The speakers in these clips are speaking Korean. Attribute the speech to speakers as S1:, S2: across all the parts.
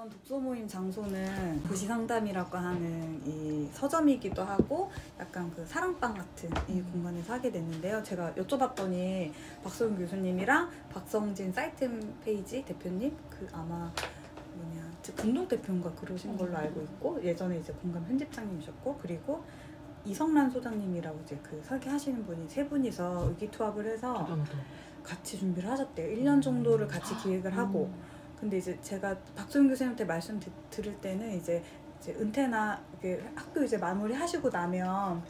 S1: 이번 독서 모임 장소는 도시 상담이라고 하는 이 서점이기도 하고 약간 그 사랑방 같은 이 공간에서 하게 됐는데요. 제가 여쭤봤더니 박소영 교수님이랑 박성진 사이트 페이지 대표님 그 아마 공동 대표인가 그러신 걸로 알고 있고 예전에 이제 공감 편집장님이셨고 그리고 이성란 소장님이라고 이제 그 설계하시는 분이 세 분이서 의기투합을 해서 같이 준비를 하셨대요. 1년 정도를 같이 기획을 하고 근데 이제 제가 박소영 교수님한테 말씀 들을 때는 이제 은퇴나 학교 이제 마무리 하시고 나면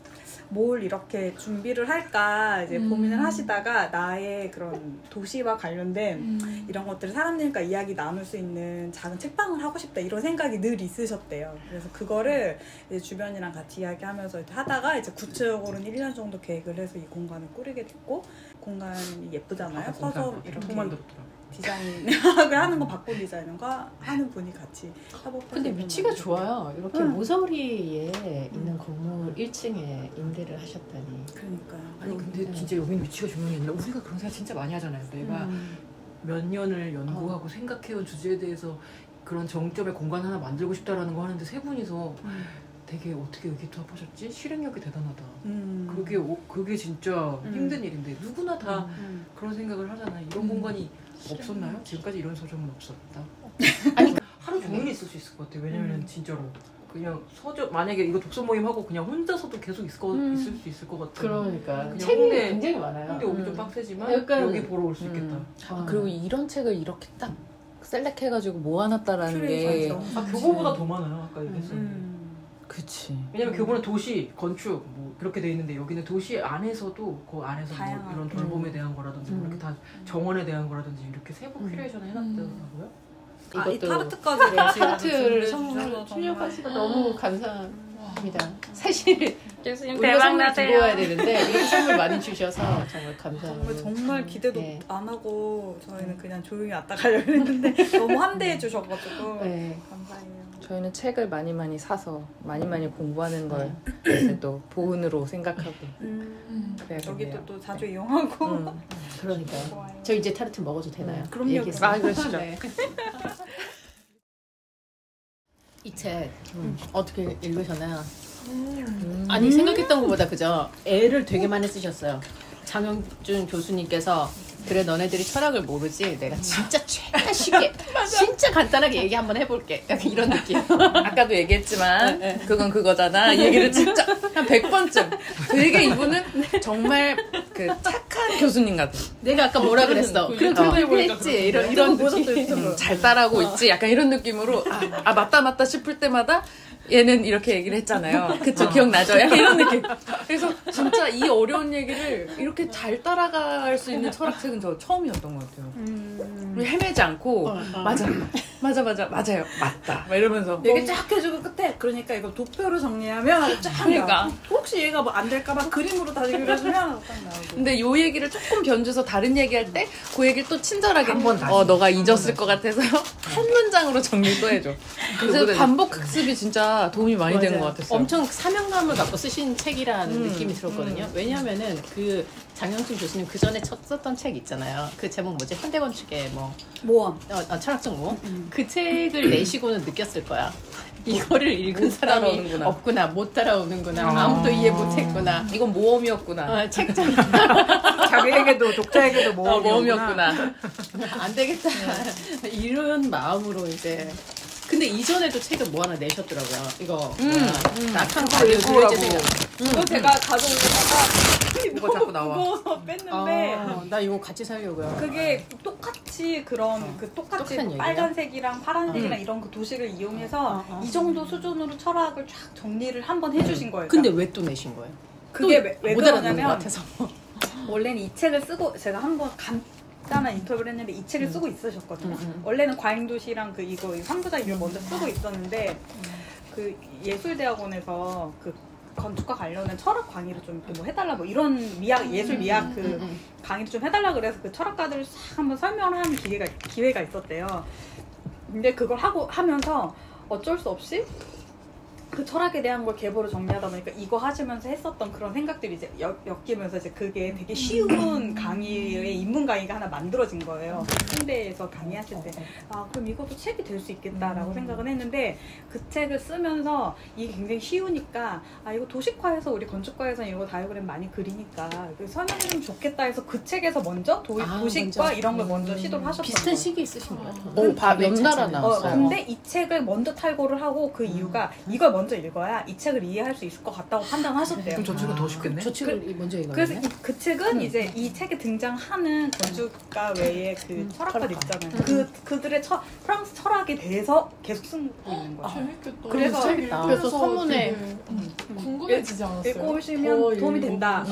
S1: 뭘 이렇게 준비를 할까 이제 고민을 하시다가 나의 그런 도시와 관련된 이런 것들을 사람들과 이야기 나눌 수 있는 작은 책방을 하고 싶다 이런 생각이 늘 있으셨대요. 그래서 그거를 이제 주변이랑 같이 이야기하면서 하다가 이제 구체적으로는 1년 정도 계획을 해서 이 공간을 꾸리게 됐고 공간이 예쁘잖아요. 서서 이렇게 디자인을 하는 거 바꾼 디자이너가 하는 분이 같이 협업해서
S2: 근데 위치가 좋아요. 이렇게 모서리에 있는 건물 1층에 임대를 하셨다니.
S1: 그러니까요.
S3: 아니 근데 진짜 여긴 위치가 중요한 게 아니라 우리가 그런 생각 진짜 많이 하잖아요. 내가 몇 년을 연구하고 생각해온 주제에 대해서 그런 정점의 공간 하나 만들고 싶다라는 거 하는데 세 분이서 되게 어떻게 의기투합하셨지? 실행력이 대단하다. 그게 진짜 힘든 일인데 누구나 다 그런 생각을 하잖아요. 이런 공간이 없었나요? 지금까지 이런 서점은 없었다. 아니 하루 종일 있을 수 있을 것 같아요. 왜냐면 진짜로 그냥 서점 만약에 이거 독서 모임 하고 그냥 혼자서도 계속 있을 수 있을 것 같아요.
S2: 그러니까 책이 굉장히 많아요.
S3: 근데 오기 좀 빡세지만
S2: 약간,
S3: 여기 보러 올 수 있겠다.
S4: 그리고 이런 책을 이렇게 딱 셀렉해가지고 모아놨다라는 게
S3: 교보보다 더 많아요. 아까 얘기했었는데.
S4: 그치.
S3: 왜냐면 교보는 도시, 건축 뭐 그렇게 돼 있는데 여기는 도시 안에서도 그 안에서 뭐 이런 돌봄에 대한 거라든지 뭐 이렇게 다 정원에 대한 거라든지 이렇게 세부 큐레이션을 해놨더라고요.
S1: 이 타르트까지
S2: 타르트를 선물로 출력하시고 너무 감사합니다. 사실
S1: 교수님
S2: 우리가 선물 두고 와야 되는데 이렇게 선물 많이 주셔서 정말 감사합니다.
S1: 정말 기대도 안 하고 저희는 그냥 조용히 왔다 가려고 했는데 너무 함대해 주셔가지고 감사해요.
S4: 저희는 책을 많이 사서 많이 공부하는 걸 이제 또 보은으로 생각하고
S1: 여기도 또 자주 이용하고
S2: 그러니까요. 저 이제 타르트 먹어도 되나요?
S1: 그럼요.
S4: 그러시죠.
S2: 네. 이 책 어떻게 읽으셨나요? 아니 생각했던 것보다 그죠? 애를 되게 많이 쓰셨어요. 장영준 교수님께서 그래 너네들이 철학을 모르지 내가 진짜 최대한 쉽게 진짜 간단하게 얘기 한번 해볼게 약간 이런 느낌.
S4: 아까도 얘기했지만 그건 그거잖아 이 얘기를 진짜 한 100번쯤 되게 이분은 정말 그 착한 교수님 같아.
S2: 내가 아까 뭐라 그랬어 그렇게 했지 이런 느낌.
S4: 잘 따라하고 있지 약간 이런 느낌으로 맞다 싶을 때마다 얘는 이렇게 얘기를 했잖아요. 그쵸 기억나죠? 약간 이런 느낌. 그래서 진짜 이 어려운 얘기를 이렇게 잘 따라갈 수 있는 철학책은 저 처음이었던 것 같아요. 그리고 헤매지 않고 맞아요 맞다 막 이러면서
S1: 얘기 쫙 해주고 끝에 그러니까 이거 도표로 정리하면 하고 쫙
S4: 그러니까
S1: 혹시 얘가 뭐 안 될까봐 그림으로 다시 그려주면 딱 나오고.
S4: 근데 요 얘기를 조금 변주해서 다른 얘기할 때 그 얘기를 또 친절하게
S3: 한번 다시
S4: 너가 잊었을 것 같아서 한 문장으로 정리를 또 해줘. 그래서 반복 학습이 진짜 도움이 많이 된 것 같았어요.
S2: 엄청 사명감을 갖고 쓰신 책이라는 느낌이 들었거든요. 왜냐면은 그 장영준 교수님 그 전에 썼던 책 있잖아요. 그 제목 뭐지? 현대건축의
S1: 모험.
S2: 철학적 모험. 그 책을 내시고는 느꼈을 거야. 이거를 읽은 사람이
S4: 따라오는구나.
S2: 없구나, 못 따라오는구나, 아무도 이해 못했구나.
S4: 이건 모험이었구나.
S2: 책장
S3: 자기에게도 독자에게도
S4: 모험이었구나.
S2: 안 되겠다 이런 마음으로 이제. 근데 이전에도 책을 뭐 하나 내셨더라고요. 이거 낙한 가디오 드레제딩.
S1: 이거 제가 가져오다가
S4: 뭐가 자꾸 나와.
S1: 그거 뺐는데
S2: 나 이거 같이 살려고요.
S1: 그게 똑같이 그런 그 똑같이
S2: 똑같은
S1: 빨간색이랑 파란색이랑 이런 그 도식을 이용해서 이 정도 수준으로 철학을 쫙 정리를 한번 해주신 거예요.
S2: 근데 왜 또 내신 거예요?
S1: 그게 왜
S2: 못 알아듣는 것
S1: 그러냐면
S2: 같아서.
S1: 원래는 이 책을 쓰고 제가 한번 간단한 인터뷰를 했는데 이 책을 쓰고 있으셨거든요. 원래는 과잉도시랑 그 이거 황부자 이걸 먼저 쓰고 있었는데 그 예술대학원에서 그 건축과 관련된 철학 강의를 좀 뭐 해달라 뭐 이런 예술 미학 그 강의를 좀 해달라 그래서 그 철학가들을 싹 한번 설명을 하는 기회가 있었대요. 근데 그걸 하면서 어쩔 수 없이 그 철학에 대한 걸 계보를 정리하다 보니까 이거 하시면서 했었던 그런 생각들이 이제 엮이면서 이제 그게 되게 쉬운 강의의 입문 강의가 하나 만들어진 거예요. 홍대에서 강의하실 때 그럼 이것도 책이 될 수 있겠다라고 생각은 했는데 그 책을 쓰면서 이게 굉장히 쉬우니까 이거 도식화해서 우리 건축과에서는 이거 다이어그램 많이 그리니까 설명해주면 좋겠다 해서 그 책에서 먼저 도식과
S2: 먼저.
S1: 이런 걸 먼저 시도를 하셨던
S2: 비슷한
S1: 거예요.
S2: 시기 있으신 거예요?
S4: 연달아 나왔어요.
S1: 근데 이 책을 먼저 탈고를 하고 그 이유가 이걸 먼저 읽어야 이 책을 이해할 수 있을 것 같다고 판단하셨대요.
S3: 그럼 저 책은 더 쉽겠네.
S2: 저 책을 먼저 읽었네.
S1: 그래서 그 책은 이제 이 책에 등장하는 건축가 외에 그 철학가들 있잖아요. 그들의 프랑스 철학에 대해서 계속 쓰고 있는 거예요.
S4: 재밌겠다.
S1: 그래서
S2: 그래서 서문에
S4: 궁금해지지 않았어요?
S1: 읽어보시면 도움이 된다.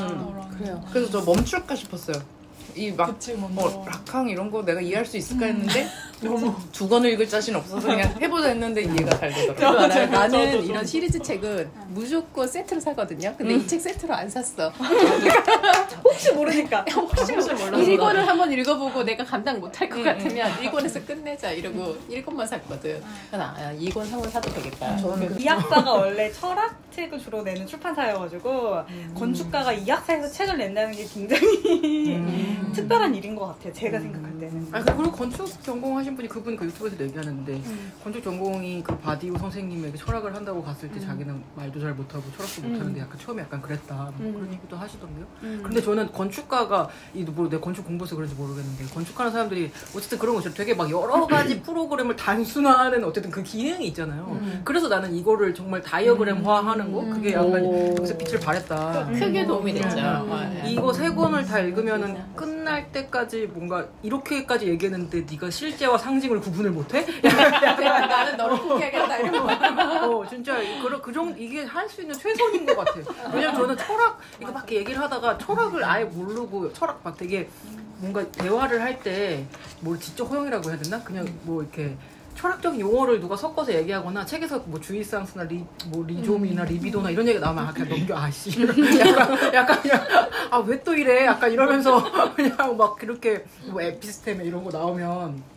S2: 그래요.
S4: 그래서 저 멈출까 싶었어요. 이 막
S5: 그치, 먼저.
S4: 락항 이런 거 내가 이해할 수 있을까 했는데 두 권을 읽을 자신 없어서 그냥 해보자 했는데 이해가 잘 되더라고요.
S2: 알아요. 나는 이런 시리즈 책은 무조건 세트로 사거든요. 근데 이 책 세트로 안 샀어.
S1: 혹시 모르니까.
S2: 혹시 몰라서 1권을 한번 읽어보고 내가 감당 못할 것 같으면 1권에서 끝내자 이러고 1권만 샀거든. 그래서 2권, 3권 사도 되겠다.
S1: 이 학사가 원래 철학책을 주로 내는 출판사여가지고 건축가가 이 학사에서 책을 낸다는 게 굉장히 특별한 일인 것 같아요. 제가 생각할 때는.
S3: 그리고 건축 전공하신 분이 그분이 그 유튜브에서 얘기하는데 건축 전공이 그 바디우 선생님에게 철학을 한다고 갔을 때 자기는 말도 잘 못하고 철학도 못하는데 약간 처음에 약간 그랬다 그런 얘기도 하시던데요. 근데 저는 건축가가 내 건축 공부해서 그런지 모르겠는데 건축하는 사람들이 어쨌든 그런 거죠. 되게 막 여러 가지 프로그램을 단순화하는 어쨌든 그 기능이 있잖아요. 그래서 나는 이거를 정말 다이어그램화하는 거 그게 약간 여기서 빛을 발했다.
S2: 크게 도움이 됐죠.
S3: 이거 세 권을 다 읽으면은 끝날 때까지 뭔가 이렇게까지 얘기했는데 네가 실제와 상징을 구분을 못해?
S2: 나는 너를 포기하겠다 이런 거.
S3: 진짜 그 정도 이게 할 수 있는 최선인 것 같아요. 왜냐면 저는 철학 이거 막 얘기를 하다가 철학을 아예 모르고 철학 막 되게 뭔가 대화를 할 때 뭘 지적 허용이라고 해야 되나? 그냥 뭐 이렇게 철학적인 용어를 누가 섞어서 얘기하거나 책에서 뭐 주의상스나 리조미나 리비도나 이런 얘기 나오면 그냥 넘겨 약간 그냥 왜 또 이래 약간 이러면서 그냥 막 그렇게 뭐 에피스테메 이런 거 나오면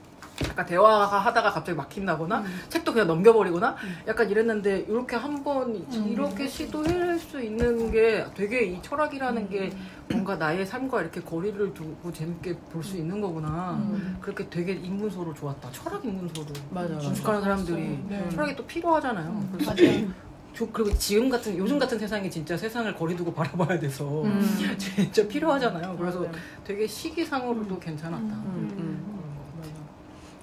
S3: 약간 대화가 하다가 갑자기 막힌다거나 책도 그냥 넘겨버리거나 약간 이랬는데 이렇게 한번 이렇게 시도할 수 있는 게 되게 이 철학이라는 게 뭔가 나의 삶과 이렇게 거리를 두고 재밌게 볼 수 있는 거구나. 그렇게 되게 입문서로 좋았다. 철학 입문서로.
S2: 맞아.
S3: 건축하는 사람들이 철학이 또 필요하잖아요. 그래서 그리고 요즘 같은 세상에 진짜 세상을 거리두고 바라봐야 돼서 진짜 필요하잖아요. 그래서 되게 시기상으로도 괜찮았다.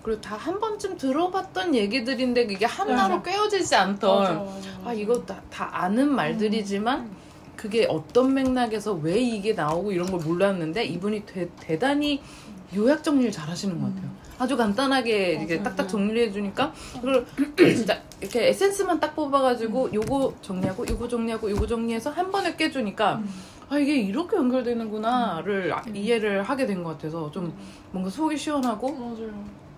S4: 그리고 다 한 번쯤 들어봤던 얘기들인데 이게 하나로 꿰어지지 않던 이거 다 아는 말들이지만 그게 어떤 맥락에서 왜 이게 나오고 이런 걸 몰랐는데 이분이 대단히 요약 정리를 잘 하시는 것 같아요. 아주 간단하게 이렇게 딱딱 정리해 주니까 그걸 진짜 이렇게 에센스만 딱 뽑아가지고 요거 정리하고 요거 정리하고 요거 정리해서 한 번에 깨주니까 이게 이렇게 연결되는구나를 이해를 하게 된 것 같아서 좀 뭔가 속이 시원하고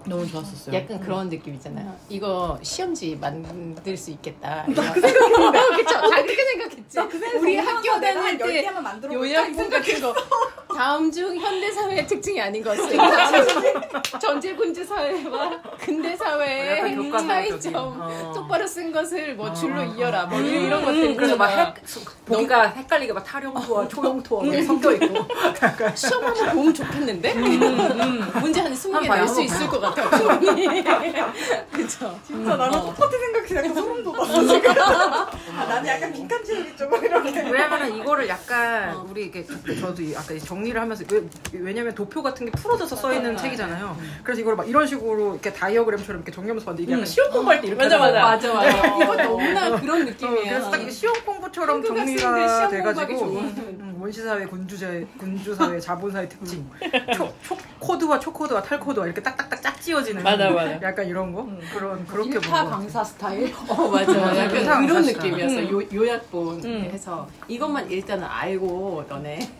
S4: 너무 좋았었어요.
S2: 약간 그런 느낌 있잖아요. 이거 시험지 만들 수 있겠다. 나 그 생각했는데. 그쵸? 다 그렇게 생각했지. 우리 학교 다닐 때 요약본 같은 거. 다음 중 현대사회의 특징이 아닌 것은 전제군주사회와 근대사회의 차이점 똑바로 쓴 것을 뭐 줄로 이어라 뭐 이런 것들.
S3: 그래서 막 보기가 헷갈리게 막 타령토와 초용토와 섞여 있고
S2: 시험하면 보면 좋겠는데? 문제 한 20개 낼 수 있을 것 같아. 그쵸?
S1: 진짜 나랑 똑같은 생각이 약간 소름 돋았어 지금. 나는 약간 빈칸치우기 좀 이렇게.
S3: 왜냐면은 이거를 약간 우리 이게 저도 아까 정리를 하면서 왜냐면 도표 같은 게 풀어져서 써 있는 책이잖아요. 그래서 이걸 막 이런 식으로 이렇게 다이어그램처럼 이렇게 정리하면서 봤는데 이게 약간 시험 공부할 때 이렇게
S2: 맞아. 이거 너무나 그런 느낌이에요.
S3: 그래서 딱 시험 공부처럼 정리가 돼가지고 원시사회, 군주사회, 자본사회 특징, 코드와 초코드와 탈코드와 이렇게 딱딱딱 짝 지어지는
S4: 맞아.
S3: 약간 이런 거 그렇게
S2: 일타
S3: 본 거.
S2: 강사 스타일? 맞아. 약간
S3: 일타
S2: 이런
S3: 강사
S2: 느낌이었어. 요약본 해서 이것만 일단은 알고 너네.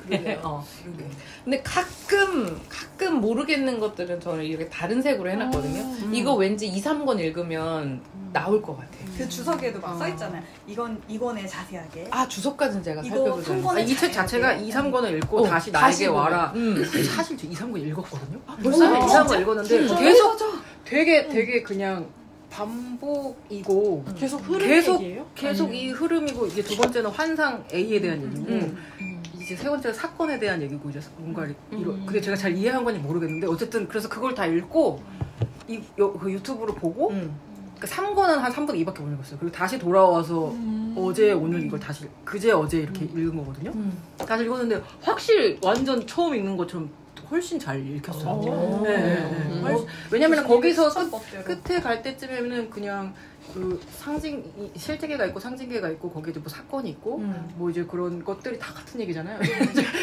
S4: 근데 가끔 모르겠는 것들은 저는 이렇게 다른 색으로 해놨거든요. 이거 왠지 2, 3권 읽으면 나올 것 같아.
S1: 그 주석에도 막 써있잖아요. 이건에 자세하게.
S4: 주석까지는 제가
S1: 이거
S4: 살펴보지 않았어요.
S1: 3권에
S3: 이 책 자체가 2, 3권을 읽고 다시 나에게 와라. 사실 저 2, 3권 읽었거든요.
S4: 벌써?
S3: 2, 3권 읽었는데 계속 되게 그냥 반복이고
S4: 계속 흐름
S3: 계속
S4: 얘기예요?
S3: 계속 이 흐름이고 이제 두 번째는 환상 A에 대한 얘기고 이제 세 번째는 사건에 대한 얘기고 이제 뭔가 근데 제가 잘 이해한 건지 모르겠는데 어쨌든 그래서 그걸 다 읽고 그 유튜브를 보고 그러니까 3권은 한 3분의 2밖에 못 읽었어요. 그리고 다시 돌아와서 어제 오늘 이걸 다시 그제 어제 이렇게 읽은 거거든요. 다시 읽었는데 확실히 완전 처음 읽는 것처럼 훨씬 잘 읽혔어요. 왜냐면 거기서 끝에 갈 때쯤에는 그냥 그 실제계가 있고 상징계가 있고 거기에 뭐 사건이 있고 뭐 이제 그런 것들이 다 같은 얘기잖아요.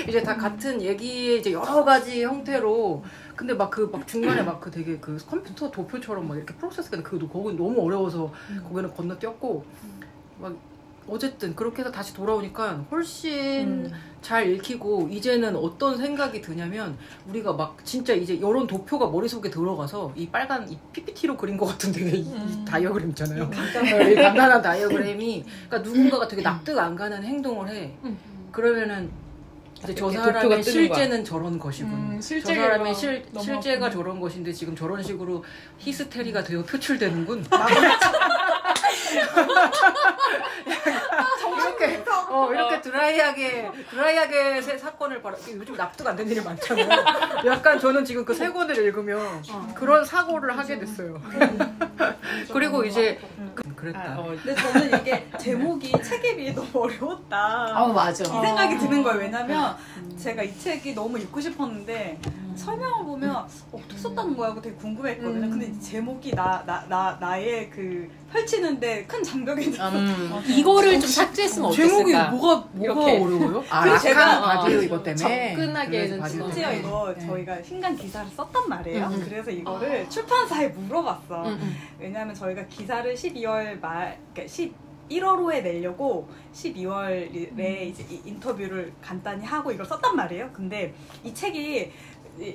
S3: 이제 다 같은 얘기의 이제 여러 가지 형태로 근데 막 중간에 막 그 되게 그 컴퓨터 도표처럼 막 이렇게 프로세스가 그거 거기 너무 어려워서 거기는 건너뛰었고 막 어쨌든 그렇게 해서 다시 돌아오니까 훨씬 잘 읽히고 이제는 어떤 생각이 드냐면 우리가 막 진짜 이제 이런 도표가 머릿속에 들어가서 이 빨간 이 PPT로 그린 것 같은 되게 이 다이어그램 있잖아요. 이 간단한 다이어그램이 그러니까 누군가가 되게 납득 안 가는 행동을 해. 그러면은 이제 저 사람의 실제는 저런 것이군. 저 사람의 실제가 저런 것인데 지금 저런 식으로 히스테리가 되어 표출되는군. 이렇게 드라이하게 사건을 요즘 납득 안 되는 일이 많잖아요. 약간 저는 지금 그 세 권을 읽으면 그런 사고를 하게 됐어요. 그리고 이제 그랬다.
S1: 근데 저는 이게 제목이 책에 비해 너무 어려웠다.
S2: 맞아.
S1: 이 생각이 드는 거예요. 왜냐면 제가 이 책이 너무 읽고 싶었는데 설명을 보면 어떻게 썼다는 거야 하고 되게 궁금했거든요. 근데 제목이 나의 그 펼치는데 큰 장벽이 있어서
S2: 이거를 좀 삭제했으면
S3: 제목이
S2: 어땠을까?
S3: 뭐가 어려워요?
S1: 그리고 제가
S3: 바디오 이것 때문에
S2: 접근하게는
S1: 심지어 이거 저희가 신간 기사를 썼단 말이에요. 그래서 이거를 출판사에 물어봤어. 왜냐하면 저희가 기사를 12월 말, 그러니까 11월호에 내려고 12월에 이제 인터뷰를 간단히 하고 이걸 썼단 말이에요. 근데 이 책이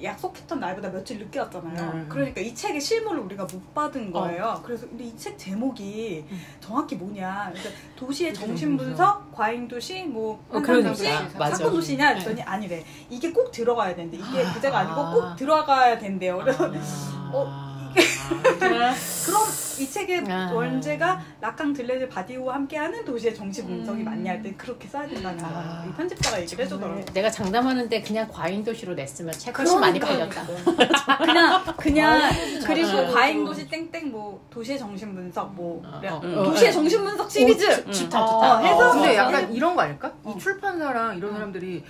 S1: 약속했던 날보다 며칠 늦게 왔잖아요. 그러니까 이 책의 실물을 우리가 못 받은 거예요. 그래서 근데 이 책 제목이 정확히 뭐냐? 그래서 도시의 정신분석, 과잉도시, 뭐 환상도시, 사건도시냐? 그랬더니 아니래. 이게 꼭 들어가야 된대. 이게 부제가 아니고 꼭 들어가야 된대요. 그래서 그럼 이 책의 원제가 라캉 들레즈 바디오와 함께하는 도시의 정치 분석이 맞냐 할 때 그렇게 써야 된다는 이 편집자가 얘기를 해주더라고요.
S2: 내가 장담하는데 그냥 과잉도시로 냈으면 책 훨씬 많이 팔렸다.
S1: 그냥 그리고 과잉도시 땡땡 뭐 도시의 정신 분석 뭐 도시의 정신 분석 시리즈
S2: 좋다.
S1: 해서
S3: 근데 약간 이런 거 아닐까? 이 출판사랑 이런 사람들이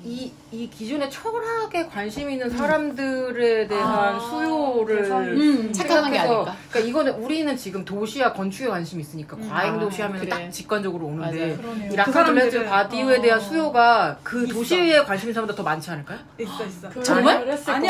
S3: 이 기존의 철학에 관심 있는 사람들에 대한 수요를
S2: 착각한 게 아닐까?
S3: 그러니까 이거는 우리는 지금 도시와 건축에 관심이 있으니까 과잉 도시 하면 딱 직관적으로 오는데 이 라칸 들레즈 바디오에 대한 수요가 그 도시에 관심 있는 사람보다 더 많지 않을까요?
S1: 있어.
S2: 정말?
S1: 아니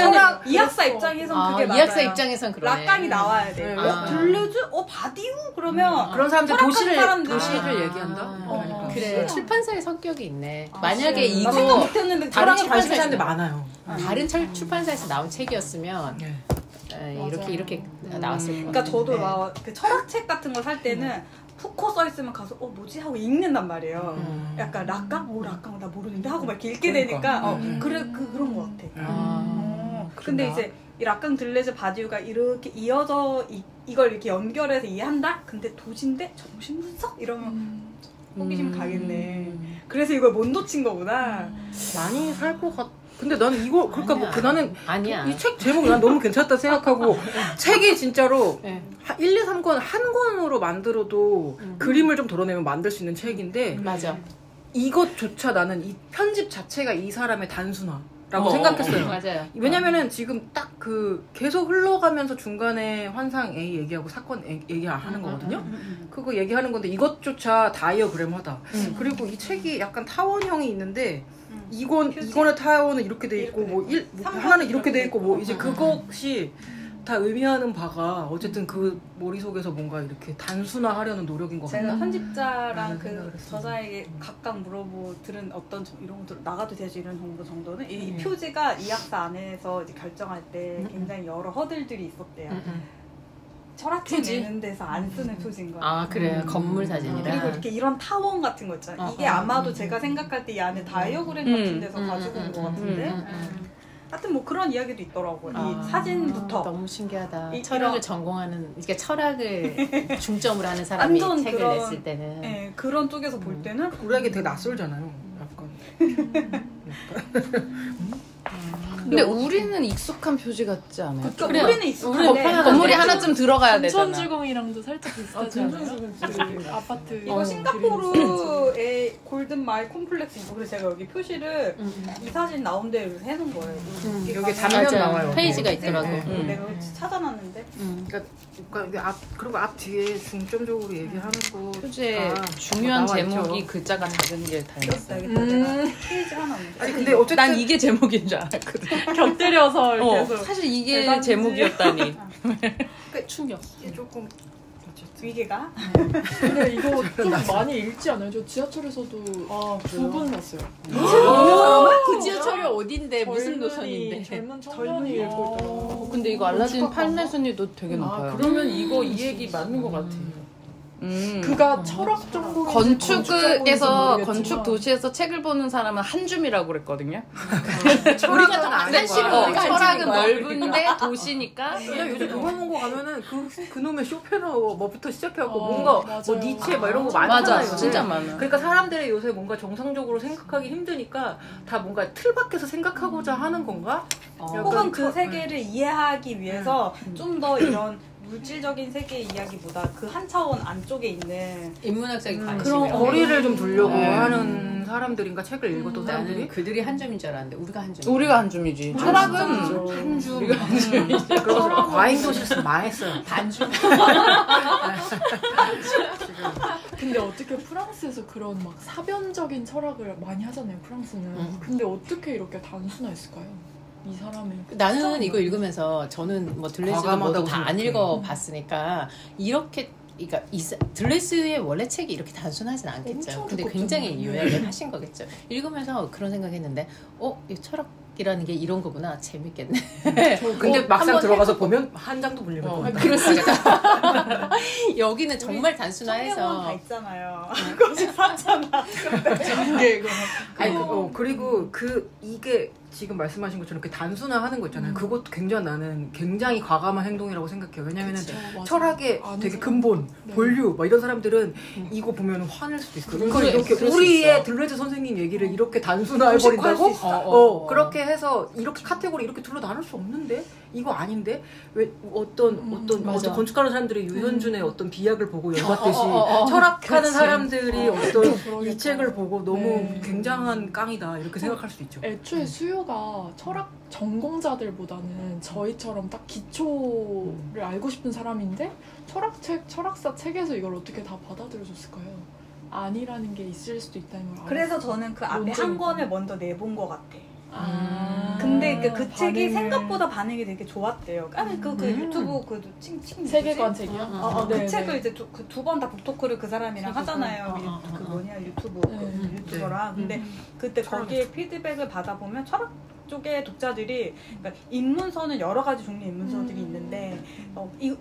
S1: 이학사 입장에선 그게 맞아요.
S2: 이학사 입장에선 그러네.
S1: 라칸이 나와야 돼. 들레즈? 바디오? 그러면
S3: 그런 사람들 도시를
S1: 사람들.
S3: 얘기한다.
S2: 그러니까. 그래 출판사의 성격이 있네. 만약에 이거
S1: 했는데
S3: 다른 관심 사람들 많아요.
S2: 다른 출판사에서 나온 책이었으면 이렇게 나왔을 거예요.
S1: 그러니까 저도 막 그 철학책 같은 거 살 때는 푸코 써 있으면 가서 뭐지 하고 읽는단 말이에요. 약간 라깡? 라깡 나 모르는데 하고 막 이렇게 읽게 되니까 그런 거 같아. 근데 이제 이 라깡 들레즈 바디오가 이렇게 이어져 이걸 이렇게 연결해서 이해한다? 근데 도시인데 정신분석? 이러면 호기심 가겠네. 그래서 이걸 못 놓친 거구나.
S3: 많이 살 것 같. 근데 나는 이거 그러니까 나는
S2: 아니야.
S3: 이 책 제목 난 너무 괜찮다 생각하고 책이 진짜로 1, 2, 3권 한 권으로 만들어도 그림을 좀 덜어내면 만들 수 있는 책인데
S2: 맞아.
S3: 이것조차 나는 이 편집 자체가 이 사람의 단순화라고 생각했어요.
S2: 맞아요.
S3: 왜냐면은 지금 딱 그 계속 흘러가면서 중간에 환상 A 얘기하고 사건 A 얘기하는 거거든요. 그거 얘기하는 건데 이것조차 다이어그램하다. 그리고 이 책이 약간 타원형이 있는데 이거는 타원은 이렇게 돼 있고 뭐 하나는 이렇게 돼 있고 뭐 이제 그것이 다 의미하는 바가 어쨌든 그 머릿속에서 뭔가 이렇게 단순화하려는 노력인 것 같아요.
S1: 제가 편집자랑 그 저자에게 각각 들은 어떤 이런 거 나가도 되지 이런 정도는 이 표지가 이 학사 안에서 이제 결정할 때 굉장히 여러 허들들이 있었대요. 철학책 내는 데서 안 쓰는 표지인 거야.
S2: 그래요. 건물 사진이라.
S1: 그리고 이렇게 이런 타원 같은 거 있잖아요. 이게 아마도 제가 생각할 때 이 안에 다이어그램 같은 데서 가지고 온 것 같은데. 하여튼 뭐 그런 이야기도 있더라고요. 이 사진부터.
S2: 너무 신기하다.
S1: 이-
S2: 철학을
S1: 이런-
S2: 전공하는, 이게 철학을 중점으로 하는 사람이
S1: 완전
S2: 책을
S1: 그런-
S2: 냈을 때는.
S1: 네, 그런 쪽에서 볼 때는
S3: 우리에게 되게 낯설잖아요. 약간.
S4: 근데 우리는 익숙한 표지 같지 않아요?
S1: 그러니까
S2: 그래요.
S1: 우리는 익숙한데
S4: 건물이 하나쯤 들어가야 되잖아.
S5: 춘천주공이랑도 살짝 비슷하지 않아요? 그 아파트
S1: 이거 싱가포르의 골든 마일 콤플렉스 이거 그래서 제가 여기 표시를 이 사진 나온 대로 해놓은 거예요.
S3: 여기 장면
S2: 맞아.
S3: 나와요.
S2: 페이지가 있더라고.
S1: 내가 찾아놨는데
S3: 그러니까 이게 그리고 앞 뒤에 중점적으로 얘기하는 거
S4: 표지에 중요한
S3: 나와 있죠.
S4: 제목이 글자가 작은 게 다 있어.
S1: 여기다 내가 페이지 하나 없는데
S3: 아니 근데 어쨌든
S4: 난 이게 제목인 줄 알았거든.
S5: 곁들여서 이렇게 해서
S4: 사실 이게
S5: 대단지.
S4: 제목이었다니.
S2: 충격.
S3: 이게 조금
S1: 위계가
S5: 근데 이거 좀 많이 읽지 않아요? 저 지하철에서도 두 분 봤어요.
S2: 그 지하철이 어딘데, 무슨
S5: 젊은이,
S2: 노선인데.
S5: 젊은 청년이 읽고 있더라고요.
S4: 근데 이거 알라딘 판매 순위도 되게 높아요.
S3: 그러면 이거 이 얘기 맞는 것 같아.
S5: 그가 철학 정도
S4: 건축에서 건축 도시에서 책을 보는 사람은 한 줌이라고 그랬거든요.
S3: 우리가 다 아는
S2: 사실은
S3: 거야.
S2: 우리가
S4: 철학은
S2: 거야.
S4: 넓은데 도시니까.
S3: 나 요즘 동화문고 가면은 그놈의 쇼펜허 뭐부터 시작해갖고
S5: 어,
S3: 뭔가
S5: 맞아요.
S3: 뭐 니체 막 이런 거
S4: 맞아,
S3: 많잖아요. 요새.
S4: 진짜 많아.
S3: 그러니까 사람들이 요새 뭔가 정상적으로 생각하기 힘드니까 다 뭔가 틀 밖에서 생각하고자 하는 건가? 약간
S1: 혹은 그
S3: 저-
S1: 세계를 이해하기 위해서 좀 더 이런 물질적인 세계의 이야기보다 그 한 차원 안쪽에 있는
S2: 인문학적인 관심이.
S1: 그런
S3: 거리를 좀 두려고
S2: 네.
S3: 하는 사람들인가 책을 읽었던
S2: 나는
S3: 사람들이
S2: 그들이 한 점인 줄 알았는데, 우리가 한 점.
S4: 우리가 한 줌이지. 철학은
S3: 한 줌. 그래서 과잉도시에서 망했어요.
S2: 반주.
S5: 근데 어떻게 프랑스에서 그런 막 사변적인 철학을 많이 하잖아요. 프랑스는. 근데 어떻게 이렇게 단순했을까요? 이 사람의
S2: 나는 이거 읽으면서 저는 뭐 들레스도
S3: 과감하다고
S2: 뭐도 다 안
S3: 생각해.
S2: 읽어봤으니까 이렇게 그러니까 들레스의 원래 책이 이렇게 단순하진 않겠죠.
S5: 엄청
S2: 근데
S5: 두껍잖아요.
S2: 굉장히 요약을 하신 거겠죠. 읽으면서 그런 생각했는데, 이 철학이라는 게 이런 거구나. 재밌겠네.
S3: 근데 막상
S2: 한번
S3: 들어가서 보면 한 장도 못 읽을 거예요.
S2: 그렇습니다. 여기는 정말
S1: 청계원
S2: 단순화해서
S1: 다 있잖아요. 거기 샀잖아.
S3: 아니, 그리고 이게 지금 말씀하신 것처럼 이렇게 단순화하는 거 있잖아요. 그것도 나는 굉장히 과감한 행동이라고 생각해요. 왜냐면은 철학의
S5: 아는
S3: 되게
S5: 사람.
S3: 근본, 본류, 막 이런 사람들은 이거 보면 화낼 수도 있어요. 이걸
S2: 그래,
S3: 이렇게
S2: 그럴 수
S3: 우리의
S2: 있어.
S3: 들레즈 선생님 얘기를 이렇게 단순화해버린다고?
S1: 무식할 수 있어.
S3: 그렇게 해서 이렇게 카테고리 이렇게 둘러 나눌 수 없는데? 이거 아닌데? 왜 어떤
S2: 맞아.
S3: 건축하는 사람들이 유현준의 어떤 비약을 보고 열받듯이
S2: 어.
S3: 철학하는
S2: 그치.
S3: 사람들이 어떤
S5: 그러겠다.
S3: 이 책을 보고 너무
S5: 네.
S3: 굉장한 깡이다 이렇게 생각할 수 있죠.
S5: 애초에 수요가 철학 전공자들보다는 저희처럼 딱 기초를 알고 싶은 사람인데 철학사 책에서 이걸 어떻게 다 받아들여줬을까요? 아니라는 게 있을 수도 있다는 걸
S1: 그래서 저는 그 앞에
S5: 논쟁이
S1: 한 권을
S5: 있구나.
S1: 먼저 내본 것 같아.
S5: 근데
S1: 근데 그 책이 생각보다 반응이 되게 좋았대요. 아니 그 유튜브 그
S5: 세계관 책이요?
S1: 그
S5: 네,
S1: 책을
S5: 네.
S1: 이제 두 번 다 북토크를 그 사람이랑 하잖아요. 그 뭐냐 유튜브
S5: 네.
S1: 유튜버랑. 근데 그때 거기에 피드백을 받아보면 철학 쪽의 독자들이 그러니까 입문서는 여러 가지 종류의 입문서들이 있는데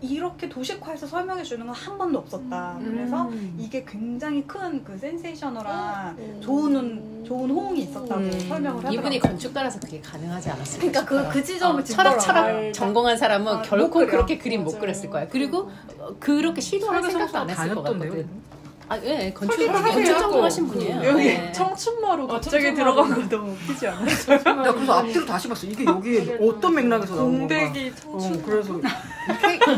S1: 이렇게 도식화해서 설명해 주는 건 한 번도 없었다. 그래서 이게 굉장히 큰 그 센세이셔널한 좋은 호응이 있었다고 설명을 하더라고요.
S2: 이분이 건축가라서 그게 가능하지 않았을까
S1: 그러니까
S2: 싶어요.
S1: 그 지점을
S2: 철학
S1: 짚더라고요.
S2: 전공한 사람은
S1: 못
S2: 결코
S1: 그려.
S2: 그렇게 그림 못
S5: 맞아요.
S2: 그렸을 거야. 그리고 그렇게 시도할 생각도 안 했을 것 같거든. 예, 건축 전공하신 분이에요.
S5: 여기
S2: 네.
S5: 청춘마루 갑자기
S3: 청춘마루.
S5: 들어간 거 너무 웃기지 않아요?
S3: 나 그래서 앞뒤로 다시 봤어. 이게 여기 어떤 맥락에서 나온 건가?
S5: 공백이 청춘.
S3: 그래서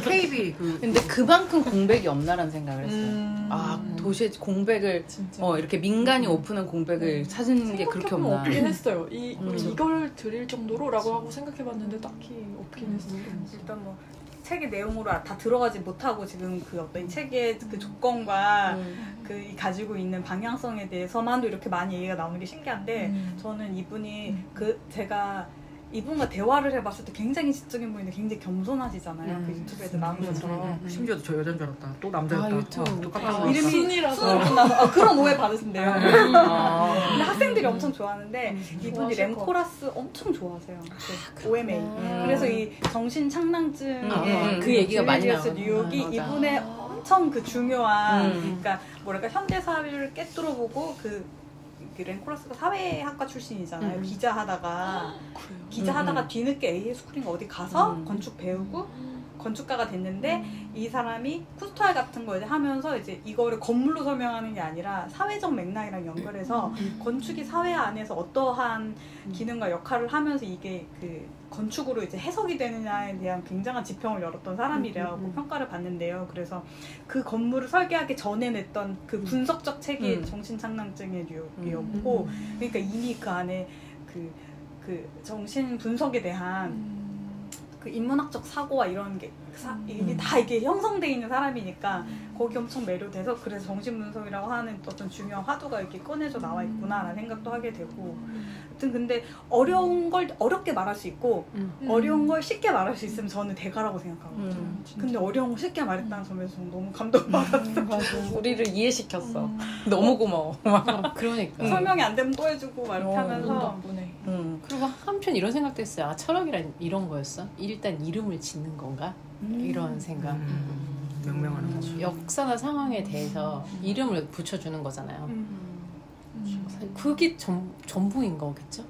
S3: KB
S4: 근데 그만큼 공백이 없나라는 생각을 했어요. 도시에 공백을
S5: 진짜.
S4: 이렇게 민간이 오픈한 공백을 찾는 게 그렇게
S5: 생각해보면
S4: 없나.
S5: 없긴 했어요. 우리 이걸 드릴 정도로라고 하고 생각해봤는데 딱히 없긴 했어요.
S1: 일단 뭐 책의 내용으로 다 들어가지 못하고 지금 그 어떤 책의 그 조건과 그 가지고 있는 방향성에 대해서만도 이렇게 많이 얘기가 나오는 게 신기한데 저는 이분이 제가 이분과 대화를 해봤을 때 굉장히 지적인 분인데 굉장히 겸손하시잖아요. 그 유튜브에서 나오는 것처럼.
S3: 심지어 저 여자인 줄 알았다. 또 남자였다.
S4: 유튜브.
S3: 또 깜짝 놀랐다.
S1: 이름이
S5: 순이라서.
S1: 순으로 끝나서 그런 오해 받으신대요. 근데 학생들이
S5: 음.
S1: 엄청 좋아하는데 이분이
S5: 좋아하실
S1: 램코라스 엄청 좋아하세요. 그 OMA. 그래서 이 정신 창낭증의
S2: 그 얘기가 많이
S1: 줄리어스
S2: 나오는
S1: 뉴욕이
S2: 맞아.
S1: 이분의 엄청 그 중요한 그러니까 뭐랄까 현대 사회를 깨뚫어보고 그 렌코라스가 사회학과 출신이잖아요. 기자하다가
S5: 그래요?
S1: 뒤늦게 AS쿨인가 어디 가서 건축 배우고 건축가가 됐는데 이 사람이 쿠스토알 같은 거 이제 하면서 이제 이거를 건물로 설명하는 게 아니라 사회적 맥락이랑 연결해서 건축이 사회 안에서 어떠한 기능과 역할을 하면서 이게 그 건축으로 이제 해석이 되느냐에 대한 굉장한 지평을 열었던 사람이라고 평가를 받는데요. 그래서 그 건물을 설계하기 전에 냈던 그 분석적 책이 정신착란증의 뉴욕이었고, 그러니까 이미 그 안에 그 정신 분석에 대한 그 인문학적 사고와 이런 게 이게 다 이게 형성돼 있는 사람이니까 거기 엄청 매료돼서 그래서 정신분석이라고 하는 어떤 중요한 화두가 이렇게 꺼내져 나와 있구나라는 생각도 하게 되고, 아무튼 근데 어려운 걸 어렵게 말할 수 있고 어려운 걸 쉽게 말할 수 있으면 저는 대가라고 생각하거든요. 근데 어려운 걸 쉽게 말했다는 점에서 저는 너무 감동받았어요.
S4: 우리를 이해시켰어. 너무 고마워.
S2: 그러니까.
S1: 설명이 안 되면 또 해주고 막 이렇게
S5: 돈
S1: 하면서
S5: 덕분에.
S2: 그리고 한편 이런 생각도 했어요. 아, 철학이란 이런 거였어? 일단 이름을 짓는 건가? 이런 생각.
S3: 명명하는 거죠.
S2: 역사나 상황에 대해서 이름을 붙여주는 거잖아요. 그게 전부인 거겠죠?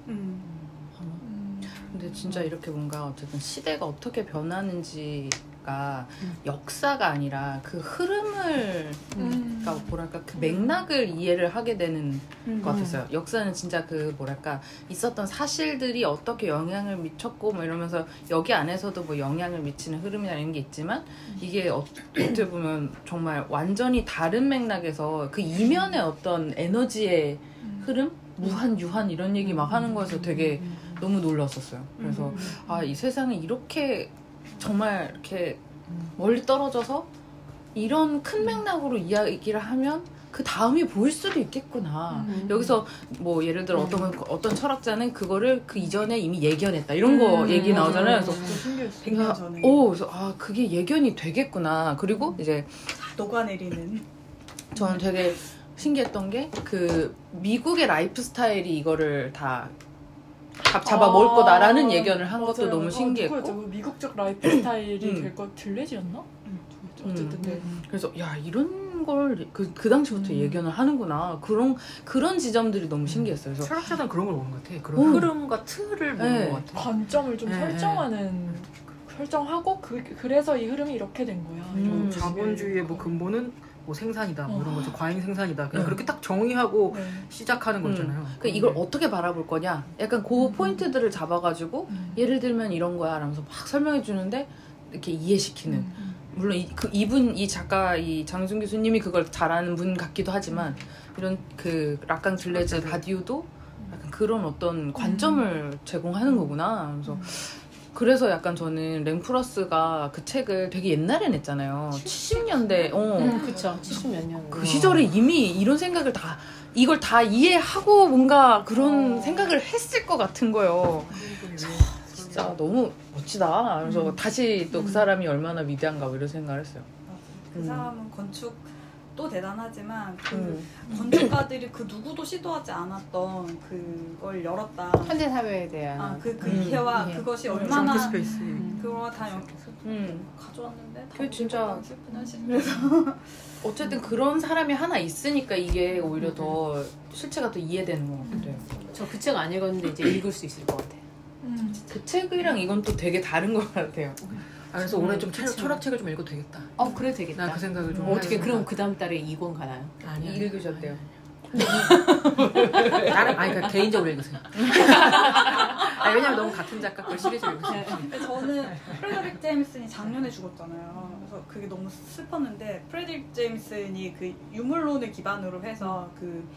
S4: 근데 진짜 이렇게 뭔가 어쨌든 시대가 어떻게 변하는지가 역사가 아니라 그 흐름을 그러니까 뭐랄까 그 맥락을 이해를 하게 되는 것 같았어요. 역사는 진짜 그 뭐랄까 있었던 사실들이 어떻게 영향을 미쳤고 뭐 이러면서 여기 안에서도 뭐 영향을 미치는 흐름이나 이런 게 있지만 이게 어떻게 보면 정말 완전히 다른 맥락에서 그 이면의 어떤 에너지의 흐름? 무한, 유한 이런 얘기 막 하는 거에서 되게 너무 놀랐었어요. 그래서 아, 이 세상에 이렇게 정말 이렇게 멀리 떨어져서 이런 큰 맥락으로 이야기를 하면 그 다음이 보일 수도 있겠구나. 여기서 뭐 예를 들어 어떤 철학자는 그거를 그 이전에 이미 예견했다 이런 거 얘기 나오잖아요. 그래서
S1: 100년 전에
S4: 그래서 아 그게 예견이 되겠구나. 그리고 이제
S1: 녹아내리는
S4: 저는 되게 신기했던 게 그 미국의 라이프 스타일이 이거를 다 잡아 먹을 거다라는 예견을 한 것도 너무 신기했고.
S5: 누구였죠? 미국적 라이프 스타일이 될 거 들레지였나? 어쨌든 네.
S4: 그래서 야 이런 걸 그 당시부터 예견을 하는구나. 그런 지점들이 너무 신기했어요. 그래서
S3: 철학자들은 그런 걸 보는 것 같아. 그런 흐름과 틀을 보는 것 같아.
S5: 관점을 좀
S3: 네,
S5: 설정하는 설정하고 그래서 이 흐름이 이렇게 된 거야. 이런
S3: 자본주의의 뭐 근본은 뭐 생산이다, 뭐 이런 거죠. 과잉 생산이다. 그냥 그렇게 딱 정의하고 시작하는 거잖아요.
S4: 그 이걸 어떻게 바라볼 거냐? 약간 그 포인트들을 잡아가지고 예를 들면 이런 거야, 라면서 막 설명해 주는데 이렇게 이해시키는. 물론 이 작가 이 장준 교수님이 그걸 잘하는 분 같기도 하지만 이런 그 라깡 들레즈 바디우도 약간 그런 어떤 관점을 제공하는 거구나. 그래서 약간 저는 랭프러스가 그 책을 되게 옛날에 냈잖아요. 70년대.
S2: 그쵸. 70몇 년.
S4: 그 시절에 이미 이런 생각을 이걸 다 이해하고 뭔가 그런 생각을 했을 것 같은 거예요. 진짜 너무 멋지다. 그래서 다시 또 그 사람이 얼마나 위대한가 이런 생각을 했어요.
S1: 그 사람은 건축도 대단하지만 그 건축가들이 그 누구도 시도하지 않았던 그걸 열었다.
S2: 현대 사회에 대한
S1: 그 이해와 그것이 얼마나
S3: 스페이스.
S1: 그거 다 가져왔는데
S4: 그게 진짜
S1: 슬픈 하시. 그래서
S4: 어쨌든 그런 사람이 하나 있으니까 이게 오히려 더 실체가 더 이해되는 것 같아요.
S2: 저 그 책 안 읽었는데 이제 읽을 수 있을 것 같아요.
S4: 그 책이랑 이건 또 되게 다른 것 같아요.
S3: 그래서 올해 좀 철학책을 좀 읽어도 되겠다.
S2: 그래 되겠다.
S3: 난 그 생각을 좀
S2: 어떻게
S3: 해요.
S2: 그럼 그 다음 달에 2권 가나요?
S3: 아니
S4: 읽으셨대요.
S3: 나는 그러니까 개인적으로 읽으세요. 왜냐면 너무 같은 작가 걸 시리즈 읽으세요.
S1: 근데 저는 프레드릭 제임슨이 작년에 죽었잖아요. 그래서 그게 너무 슬펐는데 프레드릭 제임슨이 그 유물론을 기반으로 해서 그